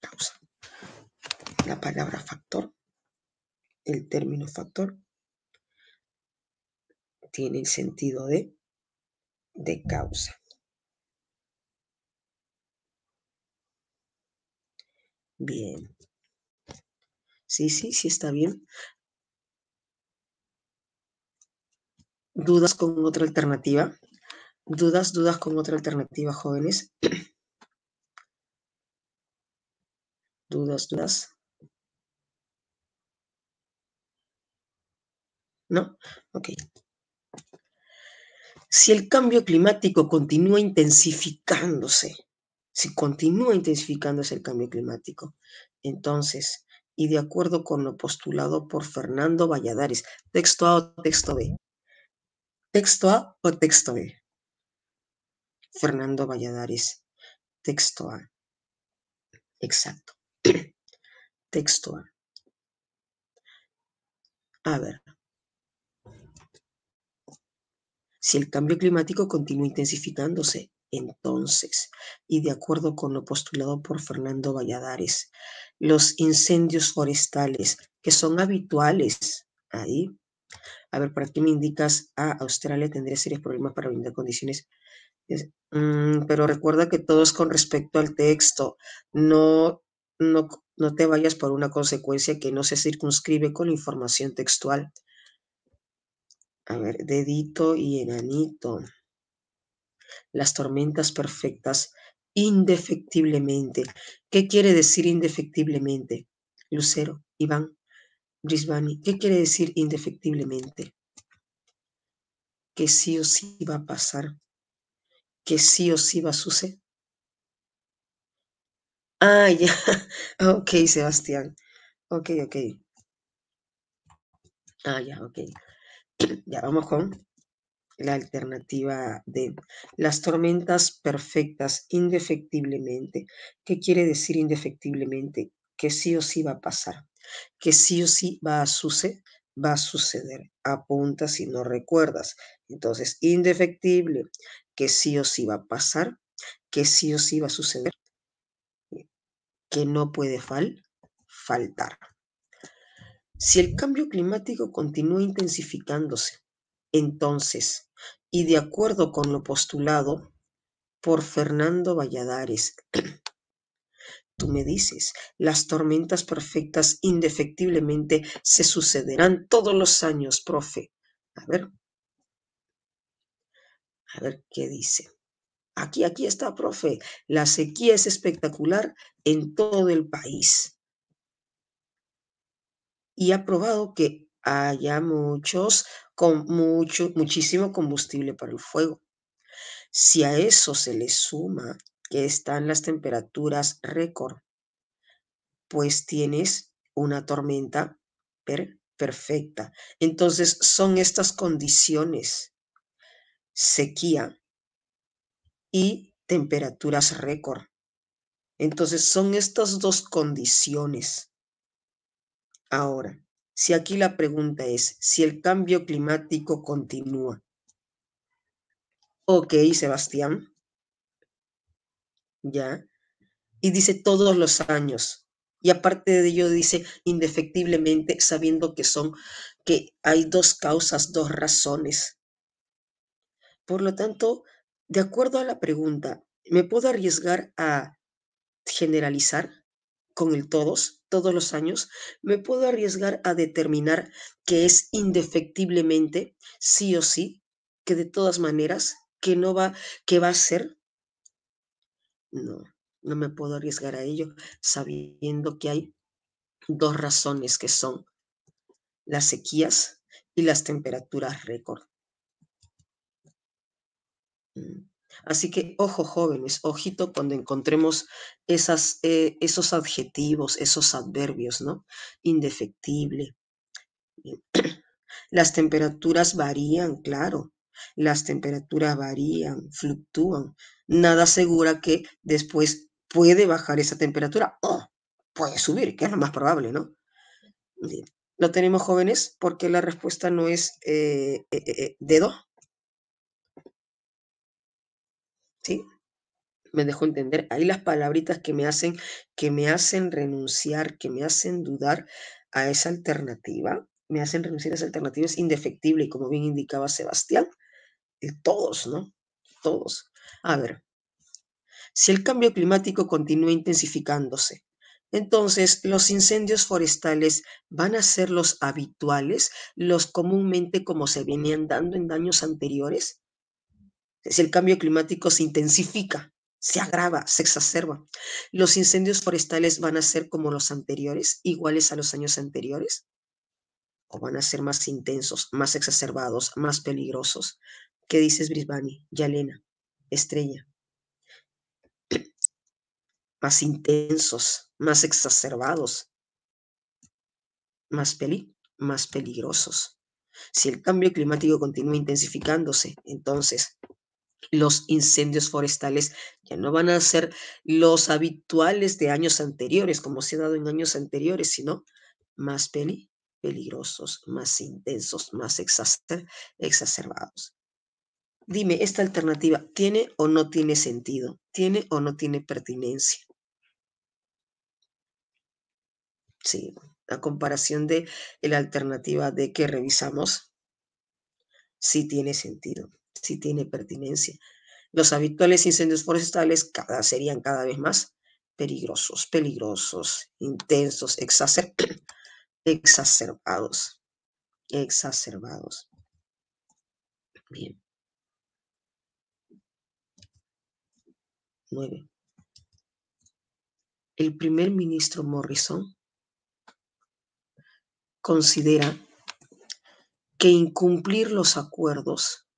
Pausa. La palabra factor, el término factor, tiene el sentido de causa. Bien. Sí, sí, sí está bien. ¿Dudas con otra alternativa? ¿Dudas con otra alternativa, jóvenes? ¿Dudas? ¿No? Ok. Si el cambio climático continúa intensificándose, si continúa intensificándose el cambio climático, entonces, y de acuerdo con lo postulado por Fernando Valladares, texto A o texto B, texto A o texto B, Fernando Valladares, texto A, exacto, texto A. A ver, si el cambio climático continúa intensificándose, entonces, y de acuerdo con lo postulado por Fernando Valladares, los incendios forestales que son habituales ahí, a ver, ¿para qué me indicas? Australia tendría serios problemas para brindar condiciones. Pero recuerda que todo es con respecto al texto. No, no te vayas por una consecuencia que no se circunscribe con la información textual. A ver, dedito y enanito. Las tormentas perfectas indefectiblemente. ¿Qué quiere decir indefectiblemente? Lucero, Iván, Brisbane, ¿qué quiere decir indefectiblemente? Que sí o sí va a pasar, que sí o sí va a suceder. Ah, ya. Ok, Sebastián. Ok. Ah, ya, ok. Ya vamos con la alternativa D. Las tormentas perfectas, indefectiblemente. ¿Qué quiere decir indefectiblemente? Que sí o sí va a pasar, que sí o sí va a suceder. Apunta si no recuerdas. Entonces, indefectible, que sí o sí va a pasar, que sí o sí va a suceder, que no puede faltar. Si el cambio climático continúa intensificándose, entonces, y de acuerdo con lo postulado por Fernando Valladares, tú me dices, las tormentas perfectas indefectiblemente se sucederán todos los años, profe. A ver qué dice. Aquí está, profe. La sequía es espectacular en todo el país. Y ha probado que haya muchísimo combustible para el fuego. Si a eso se le suma que están las temperaturas récord, pues tienes una tormenta perfecta. Entonces son estas condiciones, sequía y temperaturas récord. Entonces son estas dos condiciones. Ahora, si aquí la pregunta es si el cambio climático continúa. Ok, Sebastián, ya. Y dice todos los años. Y aparte de ello dice indefectiblemente, sabiendo que hay dos causas, dos razones. Por lo tanto, de acuerdo a la pregunta, ¿me puedo arriesgar a generalizar con el todos los años? ¿Me puedo arriesgar a determinar que es indefectiblemente, sí o sí, que de todas maneras, que va a ser? No, no me puedo arriesgar a ello, sabiendo que hay dos razones que son las sequías y las temperaturas récord. Así que, ojo jóvenes, ojito cuando encontremos esos adjetivos, esos adverbios, ¿no? Indefectible. Las temperaturas varían, claro. Las temperaturas varían, fluctúan. Nada asegura que después puede bajar esa temperatura o puede subir, que es lo más probable, ¿no? Bien. ¿Lo tenemos jóvenes? Porque la respuesta no es dedo, ¿sí? Me dejó entender. Ahí las palabritas que me hacen renunciar, que me hacen dudar a esa alternativa, me hacen renunciar a esa alternativa es indefectible, y como bien indicaba Sebastián, todos, ¿no? Todos. A ver, si el cambio climático continúa intensificándose, entonces los incendios forestales van a ser los habituales, los comúnmente como se venían dando en años anteriores. Si el cambio climático se intensifica, se agrava, se exacerba, ¿los incendios forestales van a ser como los anteriores, iguales a los años anteriores? ¿O van a ser más intensos, más exacerbados, más peligrosos? ¿Qué dices, Brisbane? Yalena, Estrella. Más intensos, más exacerbados, más peligrosos. Si el cambio climático continúa intensificándose, entonces los incendios forestales ya no van a ser los habituales de años anteriores, como se ha dado en años anteriores, sino más peligrosos, más intensos, más exacerbados. Dime, ¿esta alternativa tiene o no tiene sentido? ¿Tiene o no tiene pertinencia? Sí, a comparación de la alternativa D que revisamos, sí tiene sentido, sí tiene pertinencia. Los habituales incendios forestales serían cada vez más peligrosos, intensos, exacerbados. Bien, 9. el primer ministro Morrison considera que incumplir los acuerdos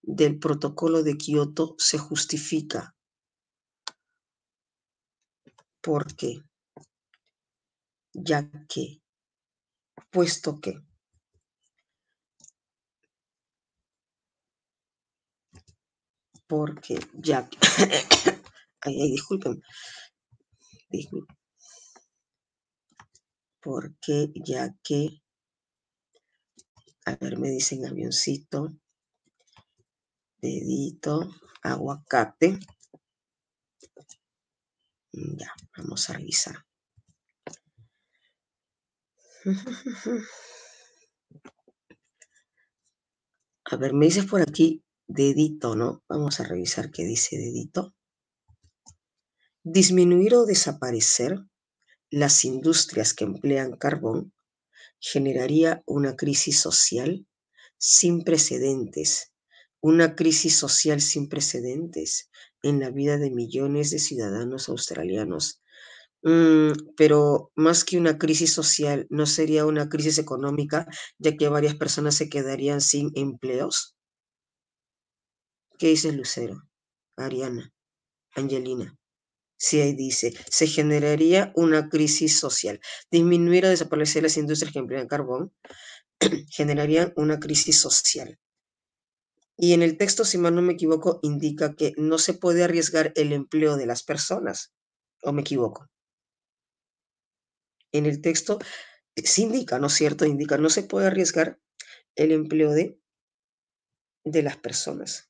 del Protocolo de Kioto se justifica. ¿Por qué? Ya que, puesto que, porque ya que, ay, disculpen, porque ya que, a ver, me dicen avioncito, dedito, aguacate. Ya, vamos a revisar. A ver, me dices por aquí dedito, ¿no? Vamos a revisar qué dice dedito. Disminuir o desaparecer las industrias que emplean carbón generaría una crisis social sin precedentes, una crisis social sin precedentes en la vida de millones de ciudadanos australianos. Pero más que una crisis social, ¿no sería una crisis económica, ya que varias personas se quedarían sin empleos? ¿Qué dice Lucero? Ariana, Angelina. Sí, ahí dice, se generaría una crisis social. Disminuir o desaparecer las industrias que emplean carbón generarían una crisis social. Y en el texto, si mal no me equivoco, indica que no se puede arriesgar el empleo de las personas. ¿O me equivoco? En el texto sí indica, ¿no es cierto? Indica, no se puede arriesgar el empleo de las personas.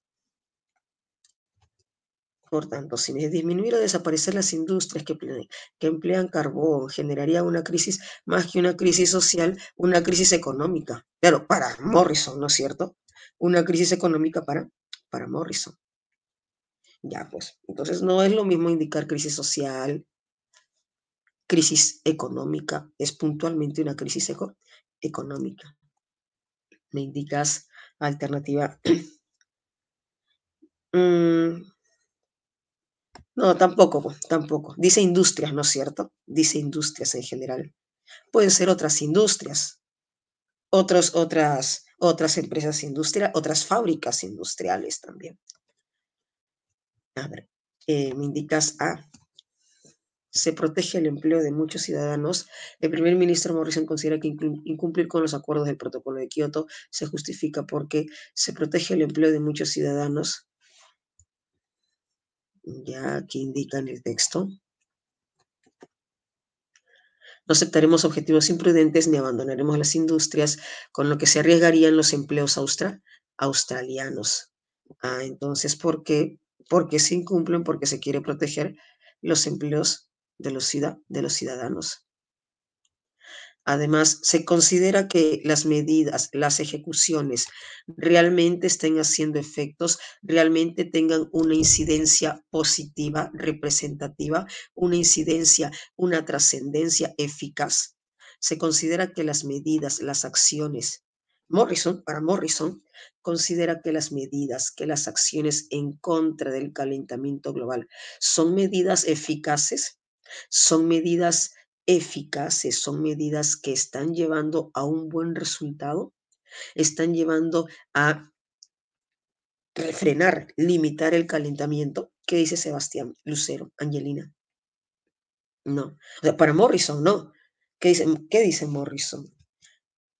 Por tanto, si disminuir o desaparecer las industrias que emplean carbón generaría una crisis, más que una crisis social, una crisis económica. Claro, para Morrison, ¿no es cierto? Una crisis económica para Morrison. Ya, pues, entonces no es lo mismo indicar crisis social, crisis económica, es puntualmente una crisis económica. Me indicas alternativa. No, tampoco, pues, tampoco. Dice industrias, ¿no es cierto? Dice industrias en general. Pueden ser otras industrias, otras empresas industriales, otras fábricas industriales también. A ver, me indicas A. Se protege el empleo de muchos ciudadanos. El primer ministro Morrison considera que incumplir con los acuerdos del Protocolo de Kioto se justifica porque se protege el empleo de muchos ciudadanos. Ya aquí indica en el texto. No aceptaremos objetivos imprudentes ni abandonaremos las industrias, con lo que se arriesgarían los empleos australianos. Entonces, ¿por qué? Porque se incumplen, porque se quiere proteger los empleos de los ciudadanos. Además, se considera que las medidas, las ejecuciones realmente estén haciendo efectos, realmente tengan una incidencia positiva, representativa, una incidencia, una trascendencia eficaz. Se considera que las medidas, las acciones, para Morrison, considera que las medidas, que las acciones en contra del calentamiento global son medidas eficaces, son medidas son medidas que están llevando a un buen resultado, están llevando a refrenar, limitar el calentamiento. ¿Qué dice Sebastián? Lucero, Angelina? No. O sea, para Morrison, no. ¿Qué dice Morrison?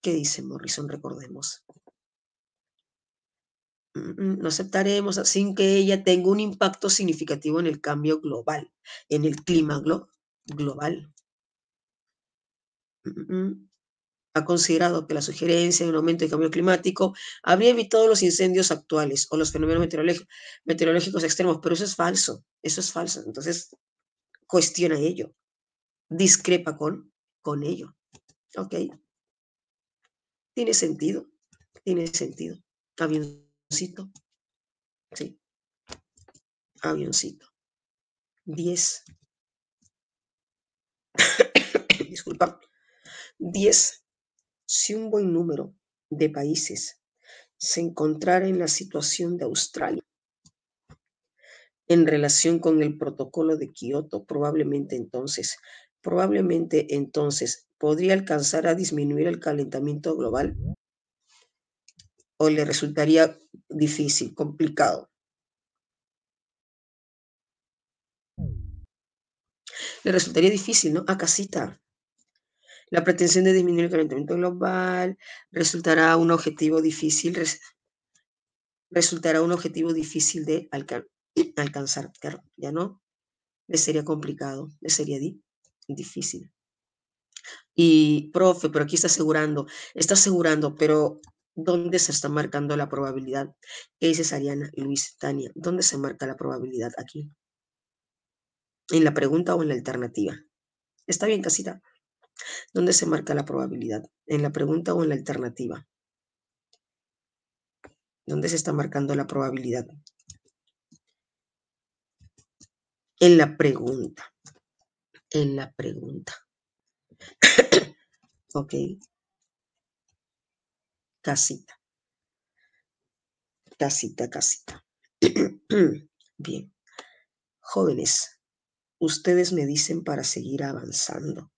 ¿Qué dice Morrison? Recordemos. No aceptaremos sin que ella tenga un impacto significativo en el cambio global, en el clima global. Ha considerado que la sugerencia de un aumento del cambio climático habría evitado los incendios actuales o los fenómenos meteorológicos extremos, pero eso es falso. Entonces, cuestiona ello, discrepa con ello. ¿Ok? Tiene sentido. Avioncito. Sí, avioncito. 10. Disculpa. 10. Si un buen número de países se encontrara en la situación de Australia, en relación con el protocolo de Kioto, probablemente entonces, ¿podría alcanzar a disminuir el calentamiento global o le resultaría difícil, complicado? Le resultaría difícil, ¿no? Casita. La pretensión de disminuir el calentamiento global resultará un objetivo difícil, resultará un objetivo difícil de alcanzar. Claro, ya no, le sería complicado, le sería difícil. Y, profe, pero aquí está asegurando, pero ¿dónde se está marcando la probabilidad? ¿Qué dices, Ariana, Luis, Tania? ¿Dónde se marca la probabilidad aquí? ¿En la pregunta o en la alternativa? Está bien, casita. ¿Dónde se marca la probabilidad? ¿En la pregunta o en la alternativa? ¿Dónde se está marcando la probabilidad? En la pregunta. En la pregunta. Ok, casita, casita, casita. Bien, jóvenes, ustedes me dicen para seguir avanzando.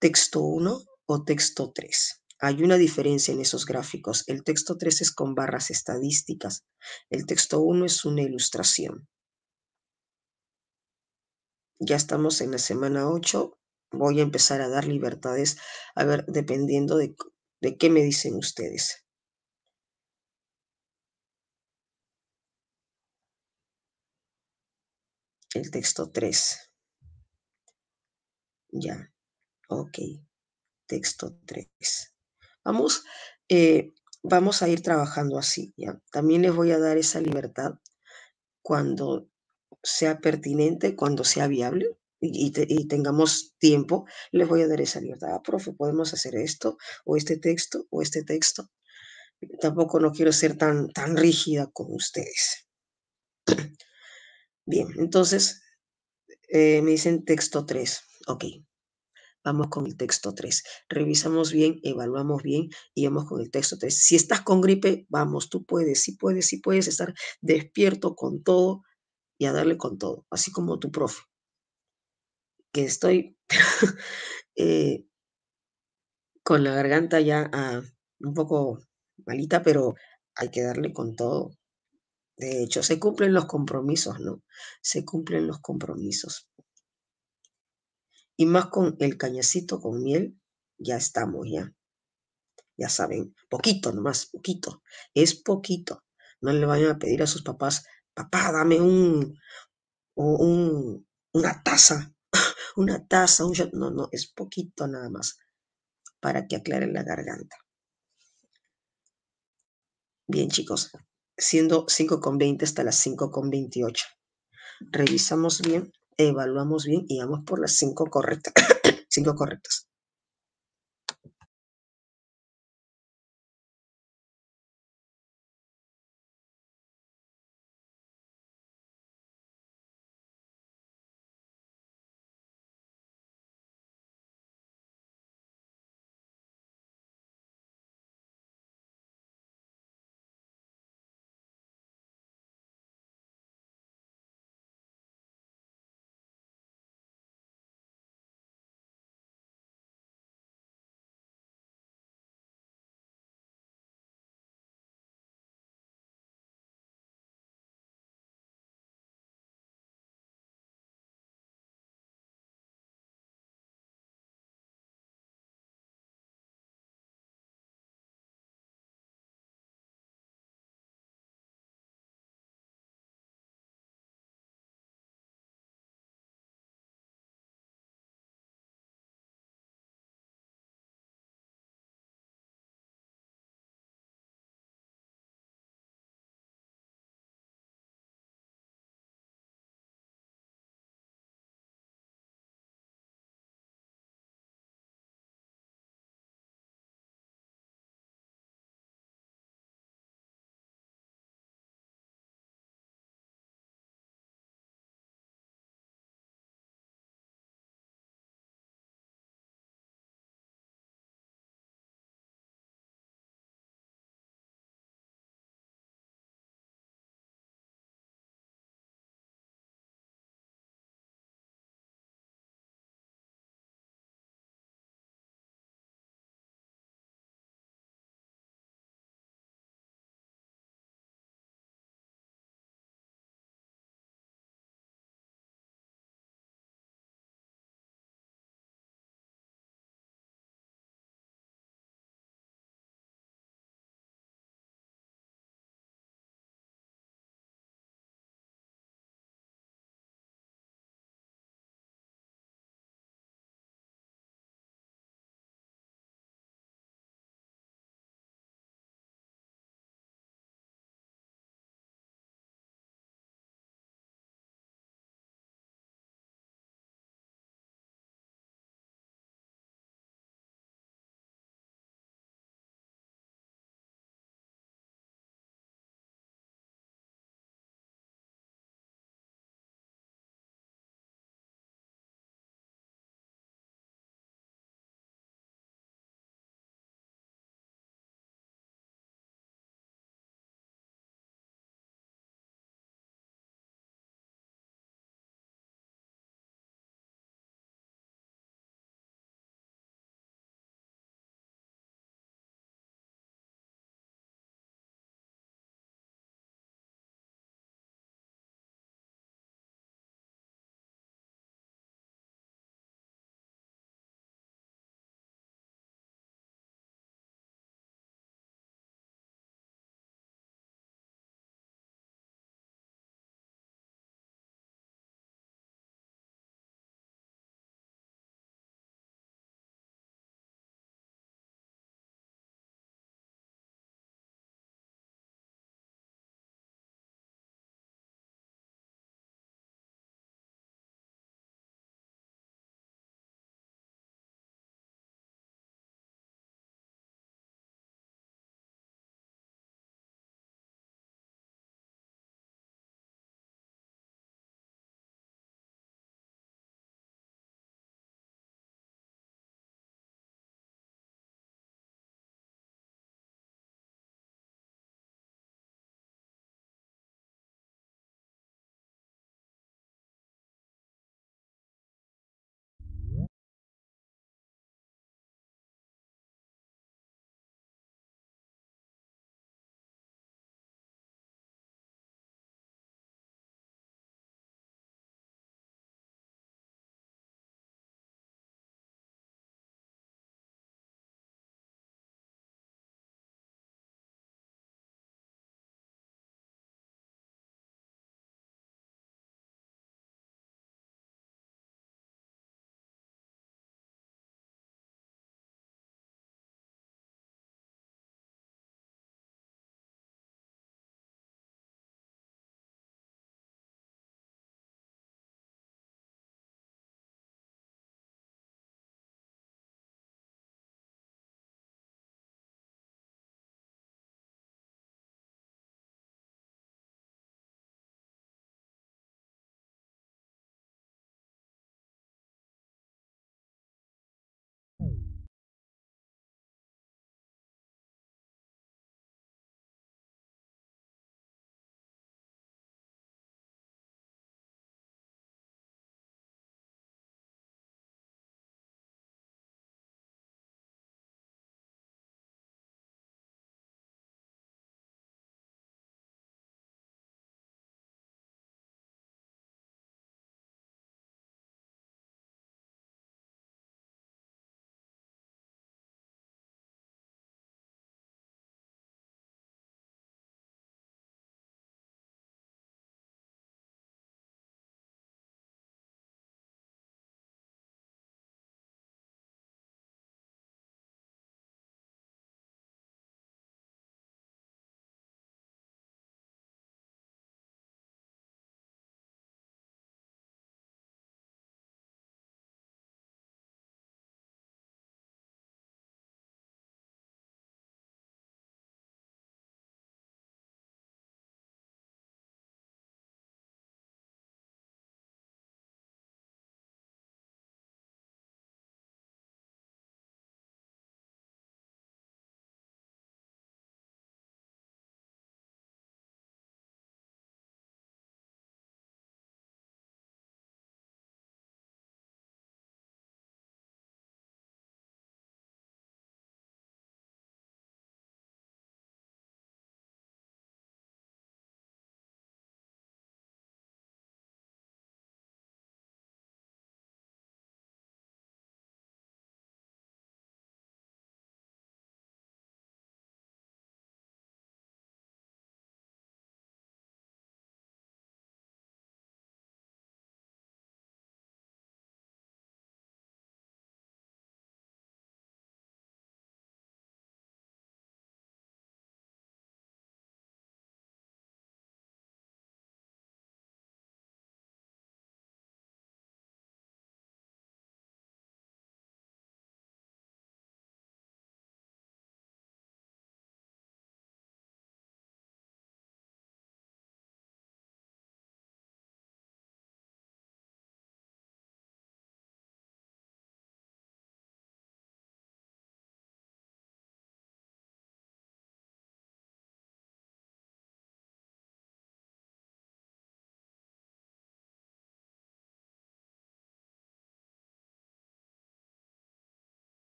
¿Texto 1 o texto 3? Hay una diferencia en esos gráficos. El texto 3 es con barras estadísticas. El texto 1 es una ilustración. Ya estamos en la semana 8. Voy a empezar a dar libertades, a ver, dependiendo de qué me dicen ustedes. El texto 3. Ya, ok. Texto 3. Vamos, vamos a ir trabajando así, ¿ya? También les voy a dar esa libertad cuando sea pertinente, cuando sea viable y tengamos tiempo, les voy a dar esa libertad. Profe, podemos hacer esto, o este texto, o este texto. Tampoco no quiero ser tan rígida con ustedes. Bien, entonces me dicen texto 3. Ok, vamos con el texto 3. Revisamos bien, evaluamos bien y vamos con el texto 3. Si estás con gripe, vamos, tú puedes, sí puedes estar despierto con todo y a darle con todo, así como tu profe, que estoy eh, con la garganta ya un poco malita, pero hay que darle con todo. De hecho, se cumplen los compromisos, ¿no? Se cumplen los compromisos. Y más con el cañacito con miel, ya estamos, ya saben, poquito nomás, poquito. Es poquito. No le vayan a pedir a sus papás, papá, dame una taza, un shot. No, no, es poquito nada más para que aclaren la garganta. Bien, chicos, siendo 5:20 hasta las 5:28. Revisamos bien, evaluamos bien y vamos por las 5 correctas. 5 correctas.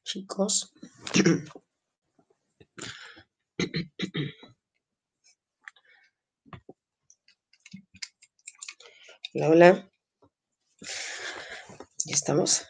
chicos. Hola, hola. ¿Ya estamos?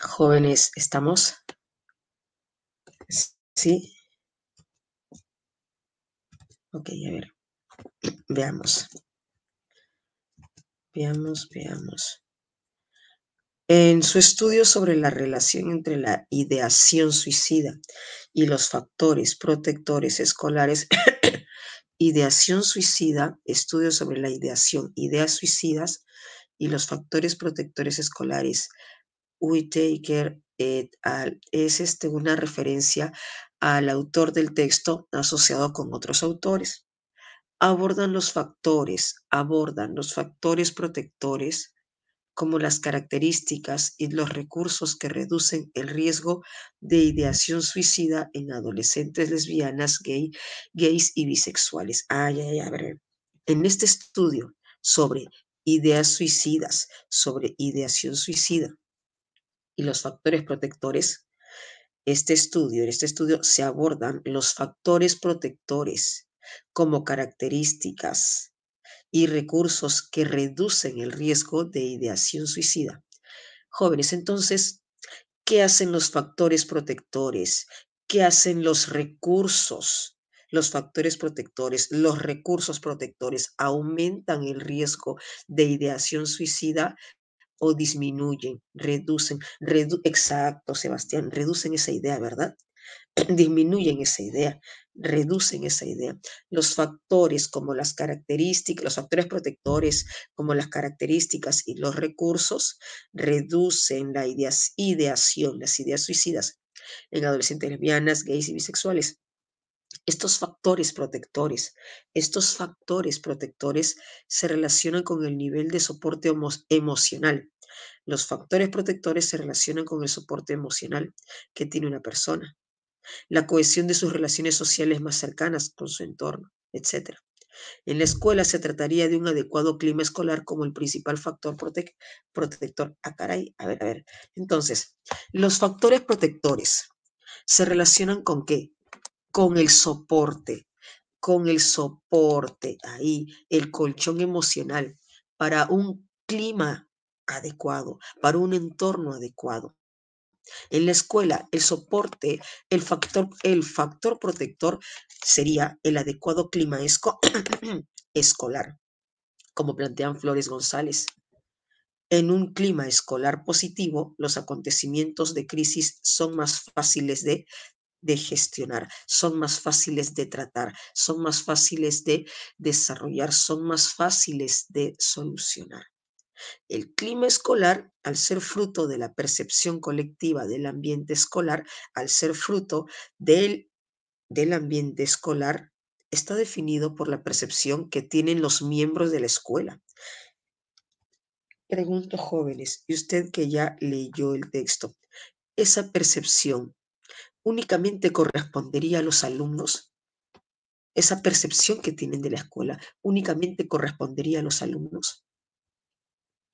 Jóvenes, ¿estamos? Sí. Ok, a ver, veamos. Veamos. En su estudio sobre la relación entre la ideación suicida y los factores protectores escolares, ideación suicida, estudio sobre la ideación, ideas suicidas y los factores protectores escolares, Whittaker et al. Es una referencia al autor del texto asociado con otros autores. Abordan los factores protectores como las características y los recursos que reducen el riesgo de ideación suicida en adolescentes lesbianas, gays y bisexuales. A ver. En este estudio sobre ideas suicidas, sobre ideación suicida y los factores protectores, en este estudio se abordan los factores protectores como características y recursos que reducen el riesgo de ideación suicida. Jóvenes, entonces, ¿qué hacen los factores protectores? ¿Qué hacen los recursos? Los factores protectores, los recursos protectores aumentan el riesgo de ideación suicida o disminuyen, reducen, exacto, Sebastián, reducen esa idea, ¿verdad? Disminuyen esa idea, reducen esa idea. Los factores como las características, los factores protectores como las características y los recursos reducen la ideación, las ideas suicidas en adolescentes lesbianas, gays y bisexuales. Estos factores protectores se relacionan con el nivel de soporte emocional. Los factores protectores se relacionan con el soporte emocional que tiene una persona, la cohesión de sus relaciones sociales más cercanas con su entorno, etc. En la escuela se trataría de un adecuado clima escolar como el principal factor protector. Ah, caray, a ver. Entonces, los factores protectores se relacionan con ¿qué? Con el soporte, ahí, el colchón emocional para un clima adecuado, para un entorno adecuado. En la escuela, el soporte, el factor protector sería el adecuado clima escolar, como plantean Flores González. En un clima escolar positivo, los acontecimientos de crisis son más fáciles de gestionar, son más fáciles de tratar, son más fáciles de desarrollar, son más fáciles de solucionar. El clima escolar, al ser fruto de la percepción colectiva del ambiente escolar, al ser fruto del ambiente escolar, está definido por la percepción que tienen los miembros de la escuela. Pregunto, jóvenes, y usted que ya leyó el texto, ¿esa percepción únicamente correspondería a los alumnos? ¿Esa percepción que tienen de la escuela únicamente correspondería a los alumnos?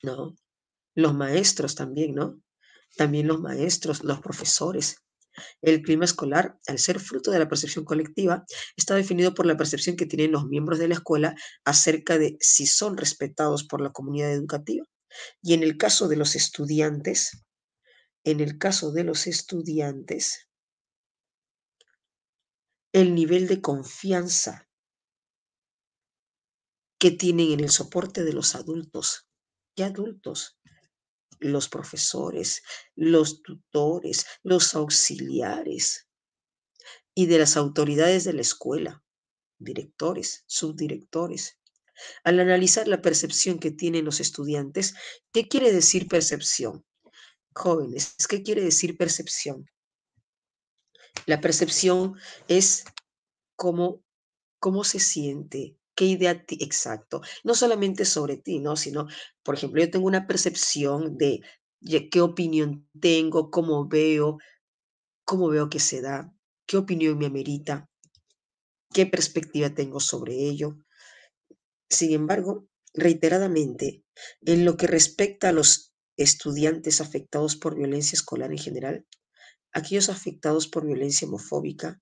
No, los maestros también, ¿no? También los maestros, los profesores. El clima escolar, al ser fruto de la percepción colectiva, está definido por la percepción que tienen los miembros de la escuela acerca de si son respetados por la comunidad educativa. Y en el caso de los estudiantes, el nivel de confianza que tienen en el soporte de los adultos ¿Qué adultos? Los profesores, los tutores, los auxiliares y de las autoridades de la escuela, directores, subdirectores. Al analizar la percepción que tienen los estudiantes, ¿qué quiere decir percepción? Jóvenes, ¿qué quiere decir percepción? La percepción es cómo, cómo se siente, qué idea exacto, no solamente sobre ti, ¿no? Sino, por ejemplo, yo tengo una percepción de qué opinión tengo, cómo veo que se da, qué opinión me amerita, qué perspectiva tengo sobre ello. Sin embargo, reiteradamente, en lo que respecta a los estudiantes afectados por violencia escolar en general, aquellos afectados por violencia homofóbica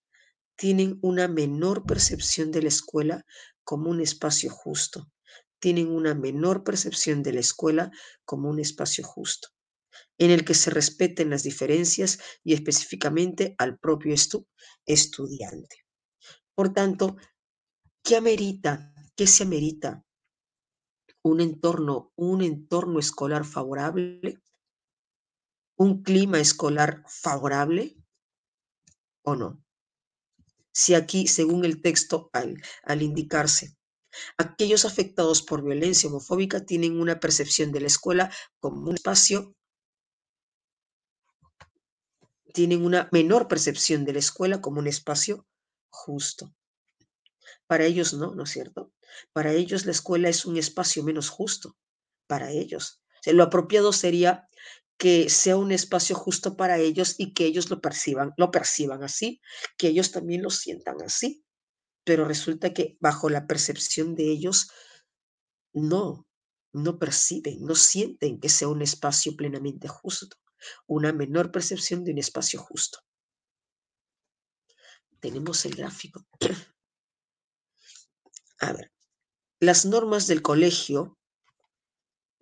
tienen una menor percepción de la escuela como un espacio justo. Tienen una menor percepción de la escuela como un espacio justo, en el que se respeten las diferencias y específicamente al propio estudiante. Por tanto, ¿qué amerita? ¿Qué se amerita? Un entorno escolar favorable, un clima escolar favorable o no. Si aquí, según el texto, al indicarse, aquellos afectados por violencia homofóbica tienen una percepción de la escuela como un espacio, tienen una menor percepción de la escuela como un espacio justo. Para ellos no, ¿no es cierto? Para ellos la escuela es un espacio menos justo. Para ellos. O sea, lo apropiado sería que sea un espacio justo para ellos y que ellos lo perciban así, que ellos también lo sientan así. Pero resulta que bajo la percepción de ellos, no, no perciben, no sienten que sea un espacio plenamente justo, una menor percepción de un espacio justo. Tenemos el gráfico. A ver, las normas del colegio,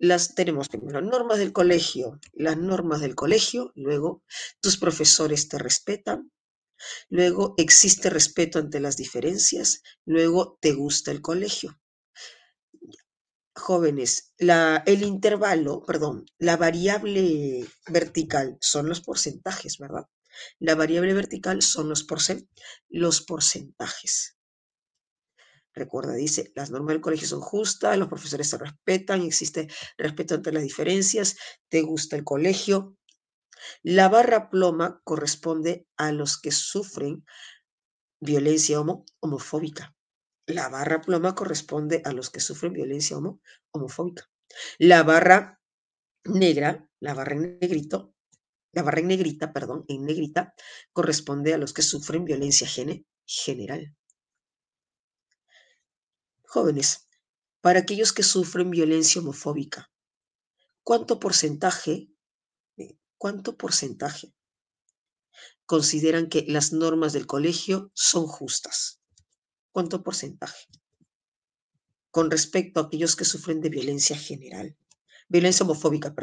las tenemos primero, normas del colegio, las normas del colegio, luego tus profesores te respetan, luego existe respeto ante las diferencias, luego te gusta el colegio. Jóvenes, el intervalo, perdón, la variable vertical son los porcentajes, ¿verdad? La variable vertical son los porcentajes. Recuerda, dice, las normas del colegio son justas, los profesores se respetan, existe respeto ante las diferencias, te gusta el colegio. La barra ploma corresponde a los que sufren violencia homofóbica. La barra ploma corresponde a los que sufren violencia homofóbica. La barra negra, la barra en negrita, perdón, en negrita, corresponde a los que sufren violencia general. Jóvenes, para aquellos que sufren violencia homofóbica, ¿cuánto porcentaje consideran que las normas del colegio son justas? ¿Cuánto porcentaje? Con respecto a aquellos que sufren de violencia homofóbica.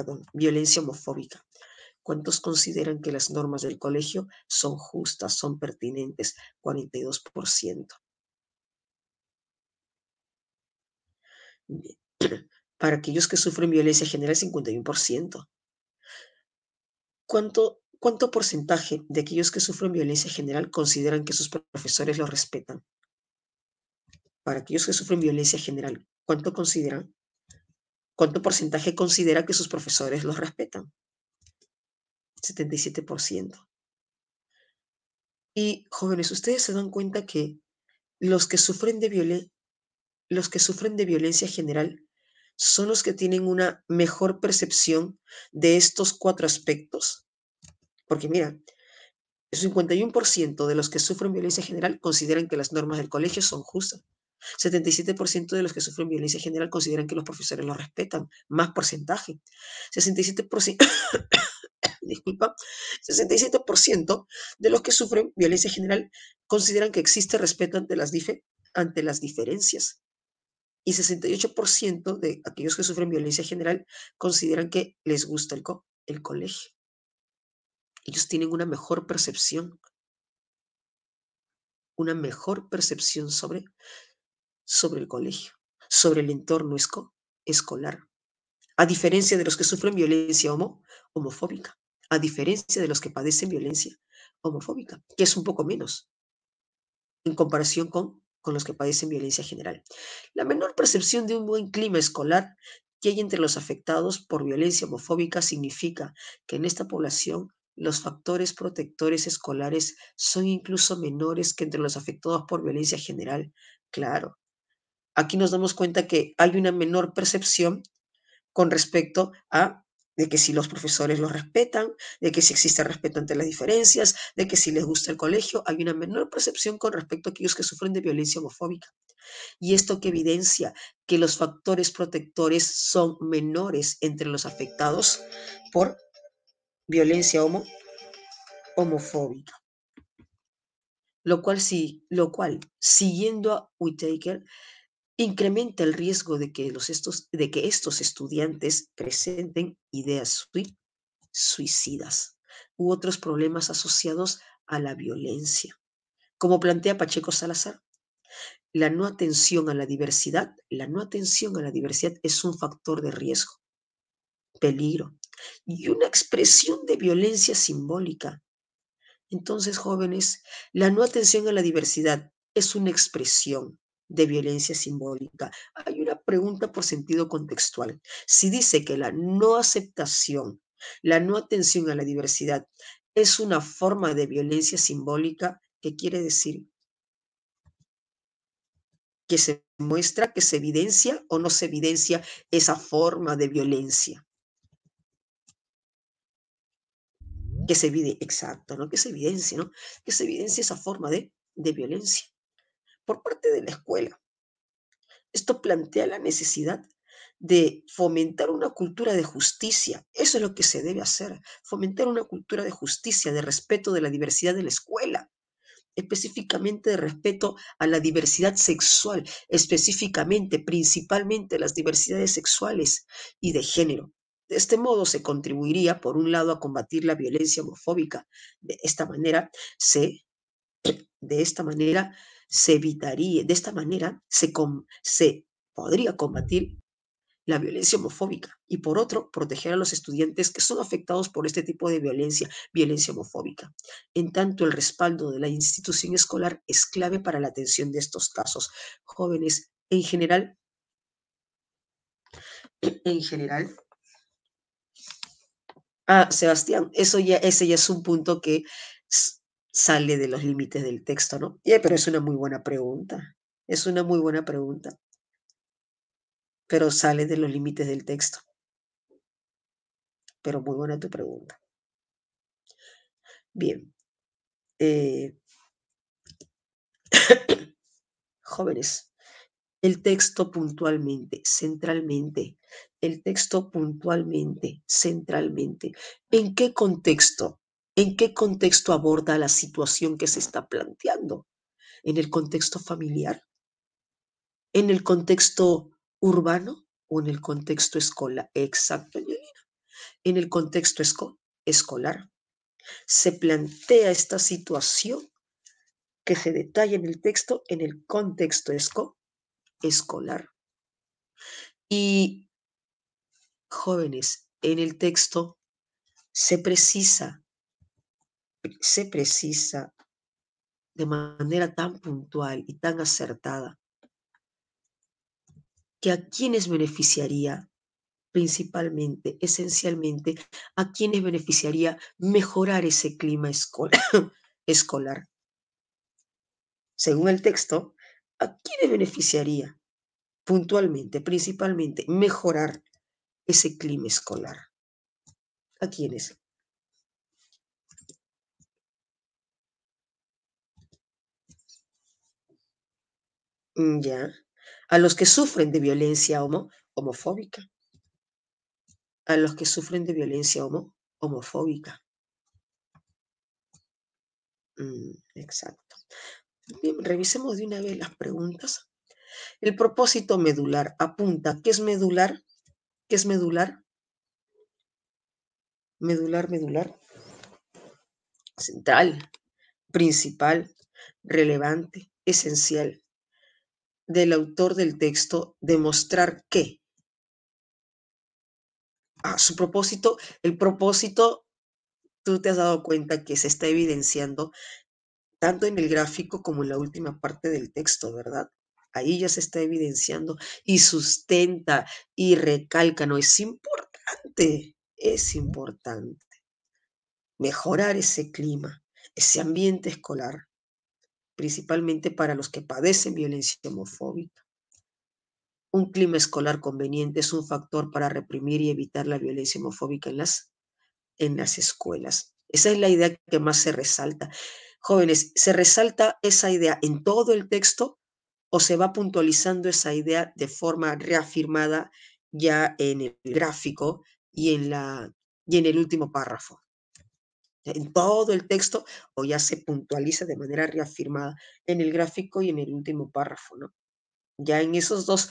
¿Cuántos consideran que las normas del colegio son justas, son pertinentes? 42%. Para aquellos que sufren violencia general, 51%. ¿Cuánto porcentaje de aquellos que sufren violencia general consideran que sus profesores los respetan? Para aquellos que sufren violencia general, ¿cuánto porcentaje considera que sus profesores los respetan? 77%. Y jóvenes, ustedes se dan cuenta que los que sufren de violencia general son los que tienen una mejor percepción de estos 4 aspectos. Porque mira, el 51% de los que sufren violencia general consideran que las normas del colegio son justas. 77% de los que sufren violencia general consideran que los profesores los respetan. Más porcentaje. 67%, disculpa, 67% de los que sufren violencia general consideran que existe respeto ante las diferencias. Y 68% de aquellos que sufren violencia general consideran que les gusta el colegio. Ellos tienen una mejor percepción sobre el colegio, sobre el entorno escolar. a diferencia de los que sufren violencia homofóbica, a diferencia de los que padecen violencia homofóbica, que es un poco menos en comparación con los que padecen violencia general. La menor percepción de un buen clima escolar que hay entre los afectados por violencia homofóbica significa que en esta población los factores protectores escolares son incluso menores que entre los afectados por violencia general. Claro, aquí nos damos cuenta que hay una menor percepción con respecto a de que si los profesores los respetan, de que si existe respeto ante las diferencias, de que si les gusta el colegio, hay una menor percepción con respecto a aquellos que sufren de violencia homofóbica. Y esto que evidencia que los factores protectores son menores entre los afectados por violencia homofóbica. Lo cual, siguiendo a Whittaker, incrementa el riesgo de que estos estudiantes presenten ideas suicidas u otros problemas asociados a la violencia. Como plantea Pacheco Salazar, la no atención a la diversidad es un factor de riesgo, peligro y una expresión de violencia simbólica. Entonces, jóvenes, la no atención a la diversidad es una expresión de violencia simbólica. Hay una pregunta por sentido contextual. Si dice que la no aceptación, la no atención a la diversidad es una forma de violencia simbólica, ¿qué quiere decir? Que se muestra, que se evidencia o no se evidencia esa forma de violencia. Exacto, ¿no? Que se evidencia, ¿no? Que se evidencia esa forma de violencia por parte de la escuela. Esto plantea la necesidad de fomentar una cultura de justicia. Eso es lo que se debe hacer, fomentar una cultura de justicia, de respeto de la diversidad de la escuela, específicamente de respeto a la diversidad sexual, específicamente, principalmente las diversidades sexuales y de género. De este modo se contribuiría, por un lado, a combatir la violencia homofóbica. De esta manera de esta manera se evitaría, de esta manera se podría combatir la violencia homofóbica y por otro, proteger a los estudiantes que son afectados por este tipo de violencia homofóbica. En tanto, el respaldo de la institución escolar es clave para la atención de estos casos. Jóvenes, en general, Sebastián, ese ya es un punto que sale de los límites del texto, ¿no? Pero es una muy buena pregunta. Es una muy buena pregunta, pero sale de los límites del texto. Pero muy buena tu pregunta. Bien. Jóvenes, el texto puntualmente, centralmente, el texto puntualmente, centralmente. ¿En qué contexto? ¿En qué contexto aborda la situación que se está planteando? ¿En el contexto familiar? ¿En el contexto urbano o en el contexto escolar? Exacto, Angelina. En el contexto escolar. Se plantea esta situación que se detalla en el texto en el contexto escolar. Y jóvenes, en el texto se precisa de manera tan puntual y tan acertada que a quienes beneficiaría principalmente, esencialmente, a quienes beneficiaría mejorar ese clima escolar. Según el texto, ¿a quiénes beneficiaría puntualmente, principalmente, mejorar ese clima escolar? ¿A quiénes? Ya. A los que sufren de violencia homofóbica. A los que sufren de violencia homofóbica. Exacto. Bien, revisemos de una vez las preguntas. El propósito medular apunta. ¿Qué es medular? ¿Qué es medular? Medular. Central, principal, relevante, esencial. Del autor del texto, demostrar que Su propósito, el propósito, tú te has dado cuenta que se está evidenciando tanto en el gráfico como en la última parte del texto, ¿verdad? Ahí ya se está evidenciando y sustenta y recalca, no, es importante mejorar ese clima, ese ambiente escolar, principalmente para los que padecen violencia homofóbica. Un clima escolar conveniente es un factor para reprimir y evitar la violencia homofóbica en las escuelas. Esa es la idea que más se resalta. Jóvenes, ¿se resalta esa idea en todo el texto o se va puntualizando esa idea de forma reafirmada ya en el gráfico y en el último párrafo? En todo el texto o ya se puntualiza de manera reafirmada en el gráfico y en el último párrafo, ¿no? Ya en esas dos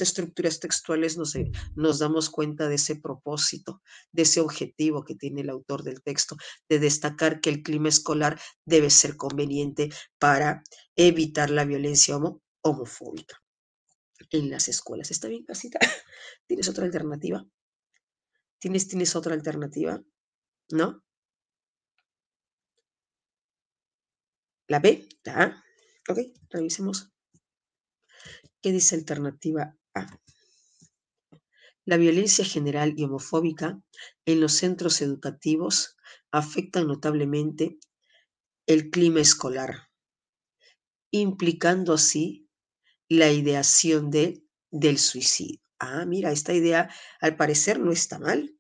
estructuras textuales nos damos cuenta de ese propósito, de ese objetivo que tiene el autor del texto, de destacar que el clima escolar debe ser conveniente para evitar la violencia homofóbica en las escuelas. ¿Está bien, casita? ¿Tienes otra alternativa? ¿Tienes otra alternativa? ¿No? ¿La B? ¿La A? Ok, revisemos. ¿Qué dice alternativa A? La violencia general y homofóbica en los centros educativos afectan notablemente el clima escolar, implicando así la ideación del suicidio. Mira, esta idea al parecer no está mal.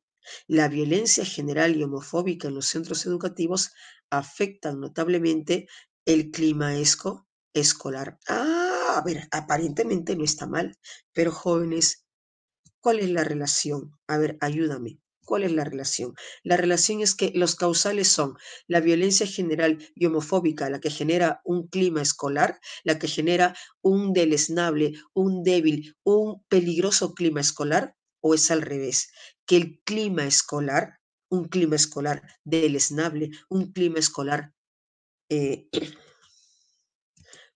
La violencia general y homofóbica en los centros educativos afectan notablemente el clima escolar. A ver, aparentemente no está mal, pero jóvenes, ¿cuál es la relación? A ver, ayúdame. ¿Cuál es la relación? La relación es que los causales son la violencia general y homofóbica, la que genera un clima escolar, la que genera un deleznable, un débil, un peligroso clima escolar, o es al revés, que el clima escolar, un clima escolar deleznable, eh,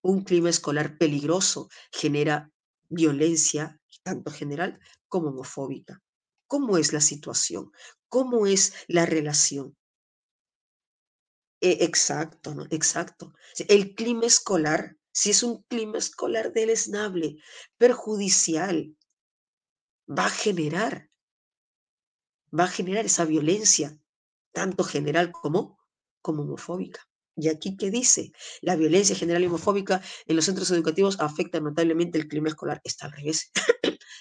un clima escolar peligroso genera violencia, tanto general como homofóbica. ¿Cómo es la situación? ¿Cómo es la relación? Exacto, ¿no? Exacto. El clima escolar, si es un clima escolar deleznable, perjudicial, va a generar, va a generar esa violencia, tanto general como homofóbica. ¿Y aquí qué dice? La violencia general y homofóbica en los centros educativos afecta notablemente el clima escolar. Está al revés.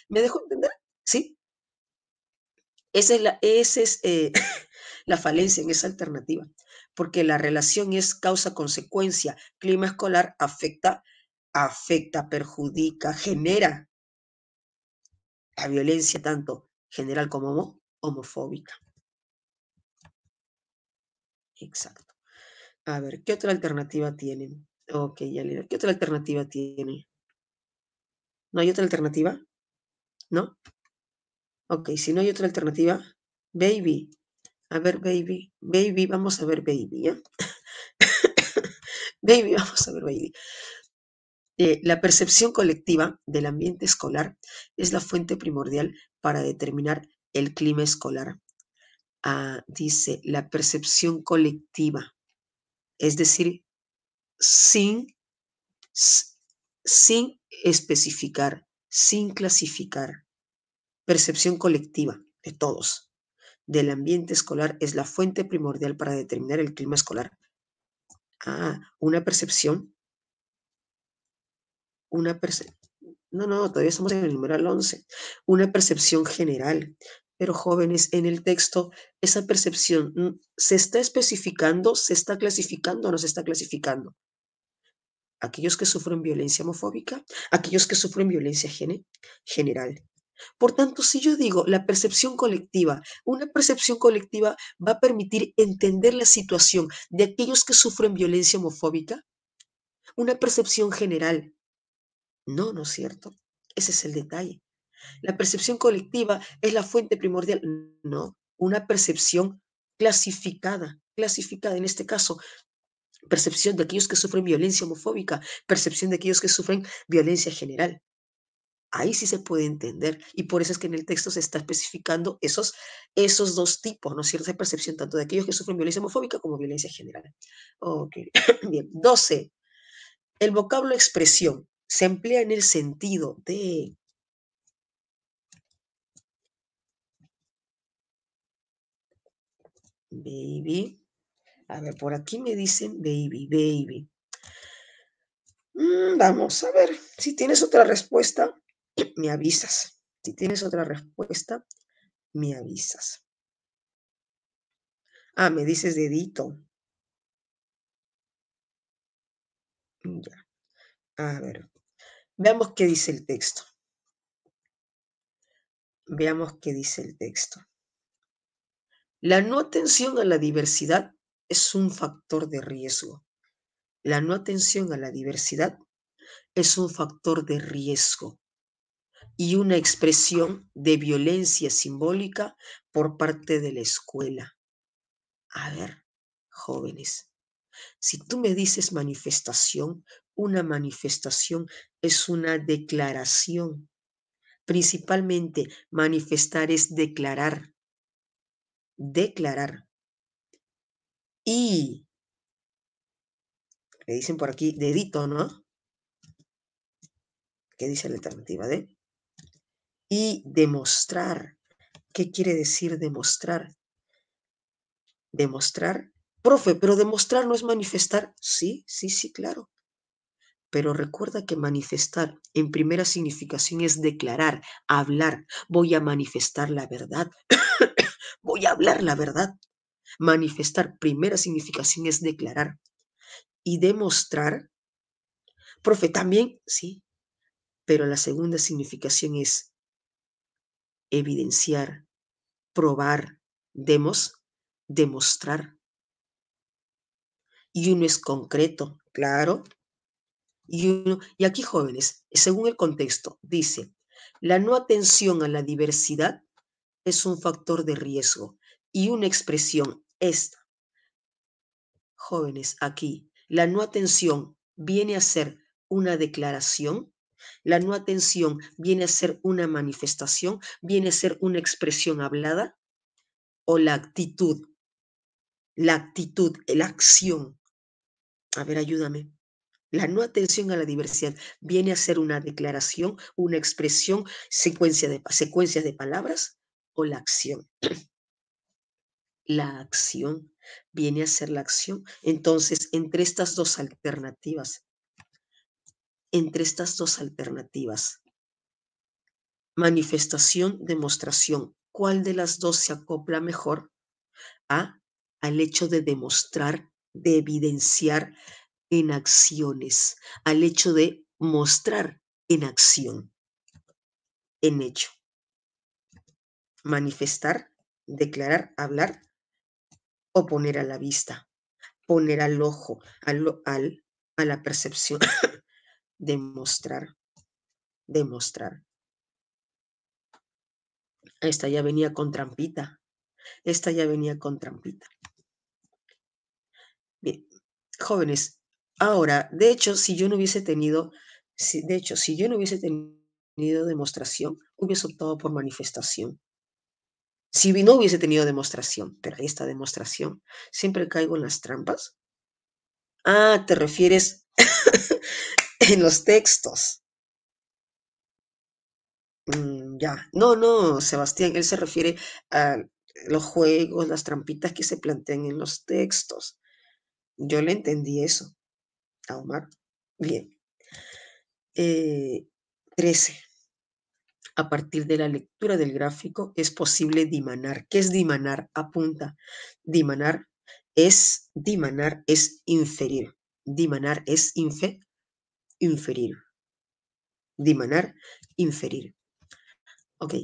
¿Me dejo entender? ¿Sí? Esa es la falencia en esa alternativa, porque la relación es causa-consecuencia. Clima escolar afecta, perjudica, genera la violencia tanto general como homofóbica. Exacto. A ver, ¿qué otra alternativa tienen? Ok, ya le ¿qué otra alternativa tiene? ¿No hay otra alternativa? ¿No? Ok, si no hay otra alternativa, baby. A ver, baby, vamos a ver, baby, ¿ya? Baby, vamos a ver, baby. La percepción colectiva del ambiente escolar es la fuente primordial para determinar el clima escolar. Dice la percepción colectiva, es decir, sin, sin especificar, sin clasificar. Percepción colectiva de todos del ambiente escolar es la fuente primordial para determinar el clima escolar. Una percepción, una percepción. No, todavía estamos en el numeral 11. Una percepción general. Pero jóvenes, en el texto, esa percepción se está especificando, se está clasificando o no se está clasificando. Aquellos que sufren violencia homofóbica, aquellos que sufren violencia general. Por tanto, si yo digo la percepción colectiva, una percepción colectiva va a permitir entender la situación de aquellos que sufren violencia homofóbica. Una percepción general. No, no es cierto. Ese es el detalle. La percepción colectiva es la fuente primordial. No, una percepción clasificada en este caso, percepción de aquellos que sufren violencia homofóbica, percepción de aquellos que sufren violencia general. Ahí sí se puede entender. Y por eso es que en el texto se está especificando esos dos tipos, ¿no es cierto? De percepción tanto de aquellos que sufren violencia homofóbica como violencia general. Ok, bien. 12. El vocablo expresión se emplea en el sentido de baby. A ver, por aquí me dicen baby, baby. Vamos a ver. Si tienes otra respuesta, me avisas. Si tienes otra respuesta, me avisas. Ah, me dices dedito. Ya. A ver. Veamos qué dice el texto. Veamos qué dice el texto. La no atención a la diversidad es un factor de riesgo. La no atención a la diversidad es un factor de riesgo y una expresión de violencia simbólica por parte de la escuela. A ver, jóvenes, si tú me dices manifestación, una manifestación es una declaración. Principalmente, manifestar es declarar. Declarar. Y, me dicen por aquí, dedito, ¿no? ¿Qué dice la alternativa D? Y demostrar. ¿Qué quiere decir demostrar? Demostrar. Profe, pero demostrar no es manifestar. Sí, sí, sí, claro. Pero recuerda que manifestar en primera significación es declarar, hablar. Voy a manifestar la verdad. Voy a hablar la verdad. Manifestar, primera significación es declarar. Y demostrar, profe, también, sí, pero la segunda significación es evidenciar, probar, demostrar. Y uno es concreto, claro. Y aquí, jóvenes, según el contexto, dice, la no atención a la diversidad es un factor de riesgo y una expresión esta. Jóvenes, aquí, la no atención viene a ser una declaración, la no atención viene a ser una manifestación, viene a ser una expresión hablada o la actitud, la acción. A ver, ayúdame. La no atención a la diversidad viene a ser una declaración, una expresión, secuencias de palabras o la acción. La acción viene a ser la acción. Entonces, entre estas dos alternativas, manifestación, demostración, ¿cuál de las dos se acopla mejor al hecho de demostrar, de evidenciar en acciones, al hecho de mostrar en acción, en hecho? Manifestar, declarar, hablar o poner a la vista, poner al ojo, a la percepción, demostrar. Esta ya venía con trampita. Bien, jóvenes, ahora, de hecho, si yo no hubiese tenido demostración, hubiese optado por manifestación. Si no hubiese tenido demostración, pero ahí está demostración. Siempre caigo en las trampas. Ah, te refieres en los textos. Ya. No, Sebastián, él se refiere a los juegos, las trampitas que se plantean en los textos. Yo le entendí eso a Omar. Bien. 13. A partir de la lectura del gráfico es posible dimanar. ¿Qué es dimanar? Apunta. Dimanar es inferir. Dimanar es inferir. Dimanar, inferir. Ok.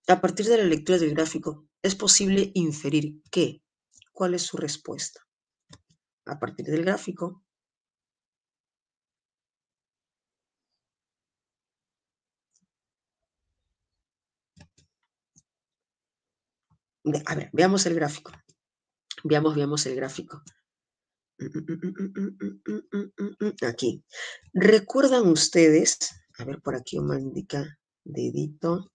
A partir de la lectura del gráfico es posible inferir ¿qué? ¿Cuál es su respuesta? A partir del gráfico. A ver, veamos el gráfico. Veamos el gráfico. Aquí. ¿Recuerdan ustedes? A ver, por aquí me indica dedito.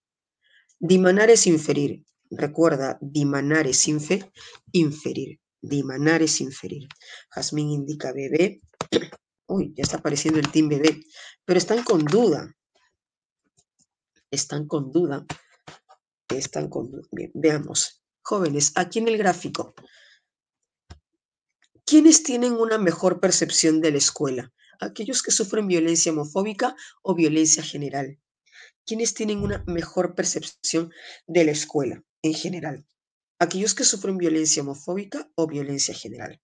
Dimanar es inferir. Recuerda, dimanar es inferir. Dimanar es inferir. Jazmín indica bebé. Uy, ya está apareciendo el team bebé. Pero están con duda. Están con duda. Están con duda. Bien, veamos. Jóvenes, aquí en el gráfico. ¿Quiénes tienen una mejor percepción de la escuela? ¿Aquellos que sufren violencia homofóbica o violencia general? ¿Quiénes tienen una mejor percepción de la escuela en general? ¿Aquellos que sufren violencia homofóbica o violencia general?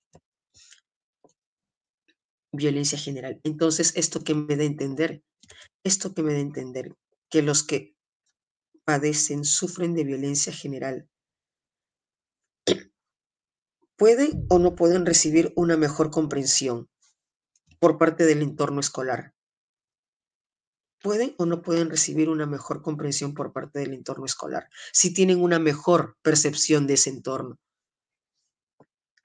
Violencia general. Entonces, ¿esto qué me da a entender? Esto que me da a entender que los que padecen, sufren de violencia general, pueden o no pueden recibir una mejor comprensión por parte del entorno escolar. Pueden o no pueden recibir una mejor comprensión por parte del entorno escolar, si tienen una mejor percepción de ese entorno.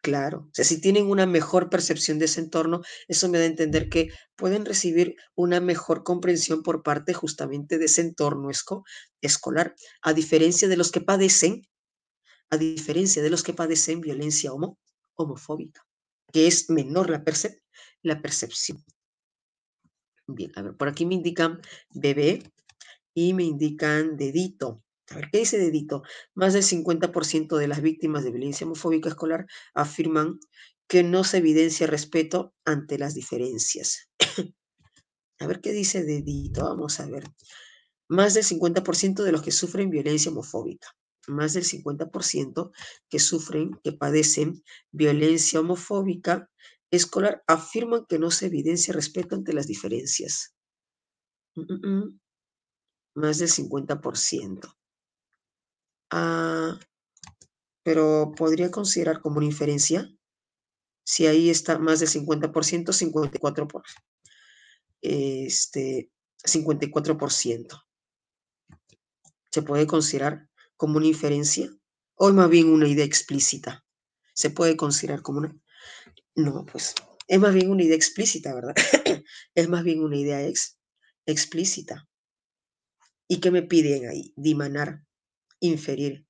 Claro, o sea, si tienen una mejor percepción de ese entorno, eso me da a entender que pueden recibir una mejor comprensión por parte justamente de ese entorno escolar, a diferencia de los que padecen, a diferencia de los que padecen violencia homofóbica, que es menor la percepción. Bien, a ver, por aquí me indican bebé y me indican dedito. A ver, ¿qué dice dedito? Más del 50% de las víctimas de violencia homofóbica escolar afirman que no se evidencia respeto ante las diferencias. A ver, ¿qué dice dedito? Vamos a ver. Más del 50% de los que sufren violencia homofóbica. Más del 50% que sufren, que padecen violencia homofóbica escolar afirman que no se evidencia respeto ante las diferencias. Más del 50%. Ah, pero podría considerar como una inferencia. Si ahí está más del 50%, 54%. ¿Se puede considerar como una inferencia? ¿O es más bien una idea explícita? ¿Se puede considerar como una? No, pues es más bien una idea explícita, ¿verdad? Es más bien una idea explícita. ¿Y qué me piden ahí? Dimanar, inferir.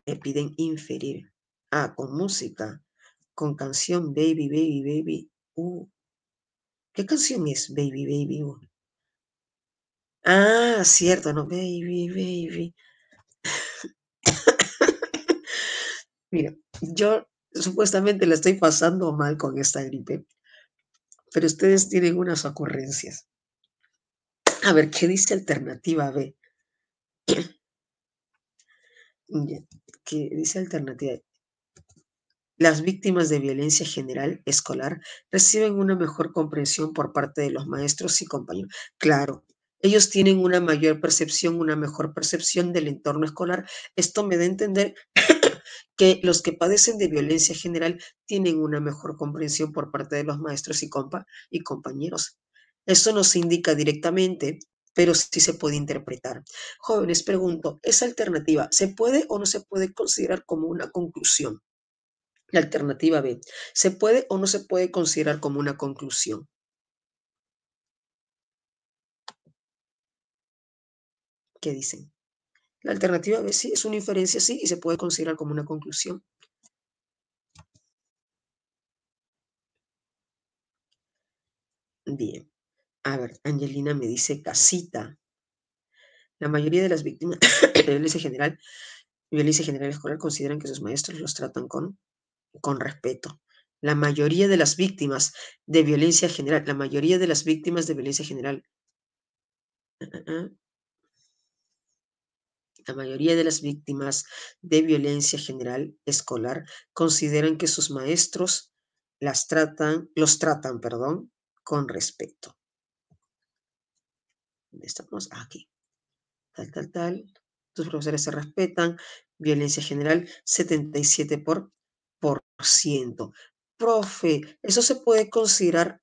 Me piden inferir. Ah, con música, con canción Baby, Baby, Baby. ¿Qué canción es Baby, Baby? Ah, cierto, no, Baby, Baby. Mira, yo supuestamente la estoy pasando mal con esta gripe, pero ustedes tienen unas ocurrencias. A ver, ¿qué dice alternativa B? ¿Qué dice alternativa B? Las víctimas de violencia general escolar reciben una mejor comprensión por parte de los maestros y compañeros. Claro, ellos tienen una mayor percepción, una mejor percepción del entorno escolar. Esto me da a entender que los que padecen de violencia general tienen una mejor comprensión por parte de los maestros y compañeros. Eso no se indica directamente, pero sí se puede interpretar. Jóvenes, pregunto, ¿esa alternativa se puede o no se puede considerar como una conclusión? La alternativa B, ¿se puede o no se puede considerar como una conclusión? ¿Qué dicen? La alternativa B sí es una inferencia, sí, y se puede considerar como una conclusión. Bien. A ver, Angelina me dice casita. La mayoría de las víctimas de violencia general escolar consideran que sus maestros los tratan con respeto. La mayoría de las víctimas de violencia general, la mayoría de las víctimas de violencia general, la mayoría de las víctimas de violencia general escolar consideran que sus maestros los tratan, perdón, con respeto. ¿Dónde estamos? Aquí. Tal. Tus profesores se respetan. Violencia general, 77%. Profe, ¿eso se puede considerar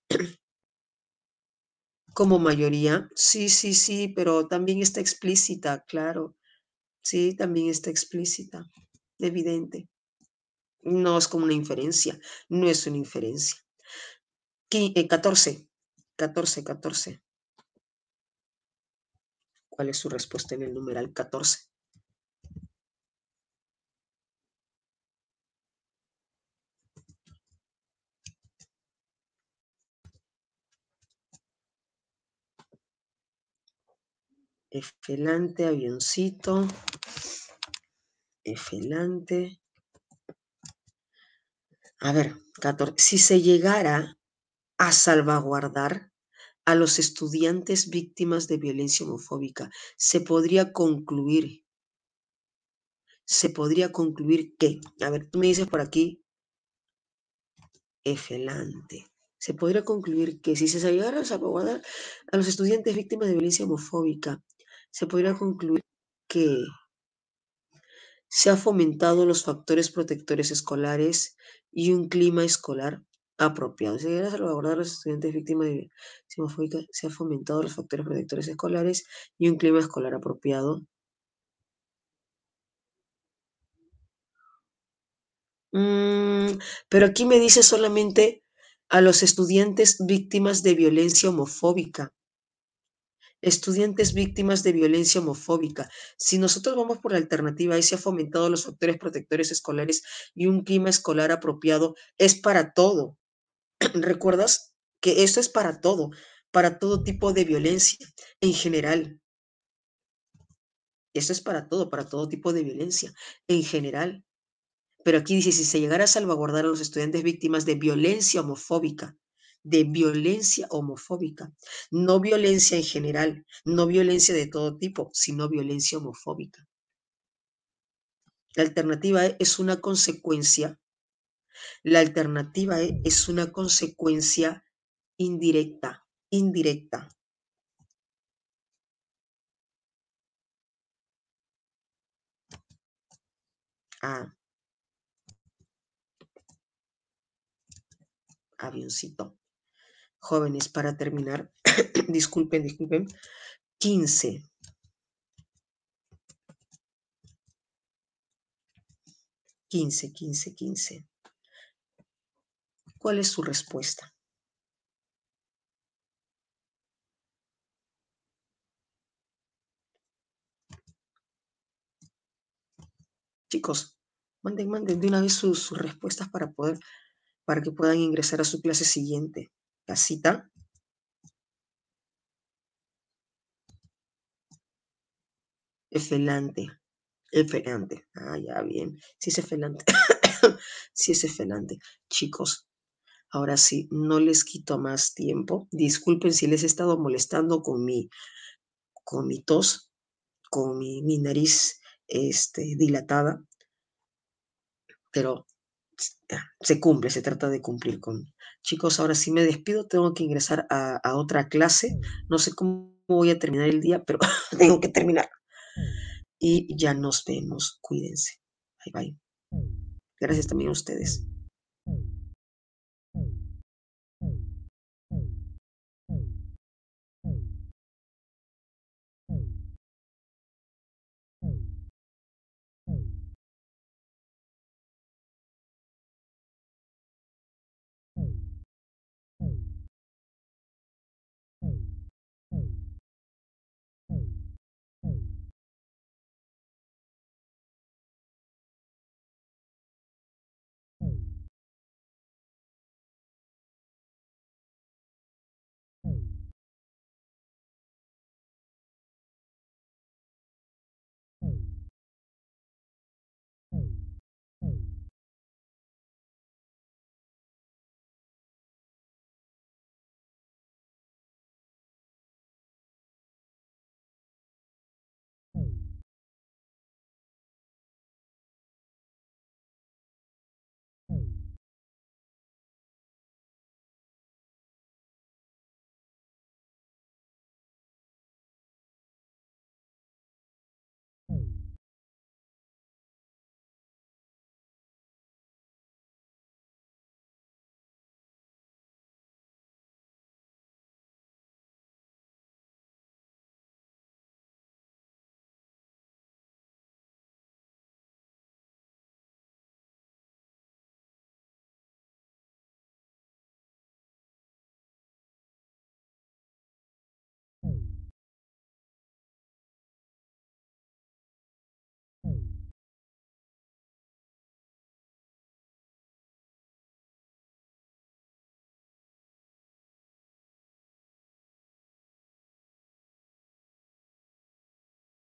como mayoría? Sí, pero también está explícita, claro. Sí, también está explícita, evidente. No es como una inferencia, no es una inferencia. 14. 14. ¿Cuál es su respuesta en el numeral 14? Efelante, avioncito. Efelante. A ver, 14. Si se llegara a salvaguardar a los estudiantes víctimas de violencia homofóbica, se podría concluir que, a ver, tú me dices por aquí, efelante. Se podría concluir que si se llegara a salvaguardar a los estudiantes víctimas de violencia homofóbica, se podría concluir que se ha fomentado los factores protectores escolares y un clima escolar apropiado. Si llegara a salvaguardar a los estudiantes víctimas de violencia homofóbica, se ha fomentado los factores protectores escolares y un clima escolar apropiado. Pero aquí me dice solamente a los estudiantes víctimas de violencia homofóbica. Estudiantes víctimas de violencia homofóbica. Si nosotros vamos por la alternativa, ahí se ha fomentado los factores protectores escolares y un clima escolar apropiado, es para todo. ¿Recuerdas que esto es para todo tipo de violencia en general? Esto es para todo tipo de violencia en general. Pero aquí dice, si se llegara a salvaguardar a los estudiantes víctimas de violencia homofóbica, no violencia en general, no violencia de todo tipo, sino violencia homofóbica. La alternativa es una consecuencia, indirecta. Ah, avioncito. Jóvenes, para terminar, disculpen, 15. 15. ¿Cuál es su respuesta? Chicos, manden de una vez sus respuestas para que puedan ingresar a su clase siguiente. Casita. Efelante. Ah, ya, bien. Sí es efelante. Sí es efelante. Chicos, ahora sí, no les quito más tiempo. Disculpen si les he estado molestando con mi tos, con mi nariz dilatada, pero se cumple, se trata de cumplir con... Chicos, ahora sí me despido, tengo que ingresar a otra clase. No sé cómo voy a terminar el día, pero tengo que terminar. Y ya nos vemos. Cuídense. Bye, bye. Gracias también a ustedes.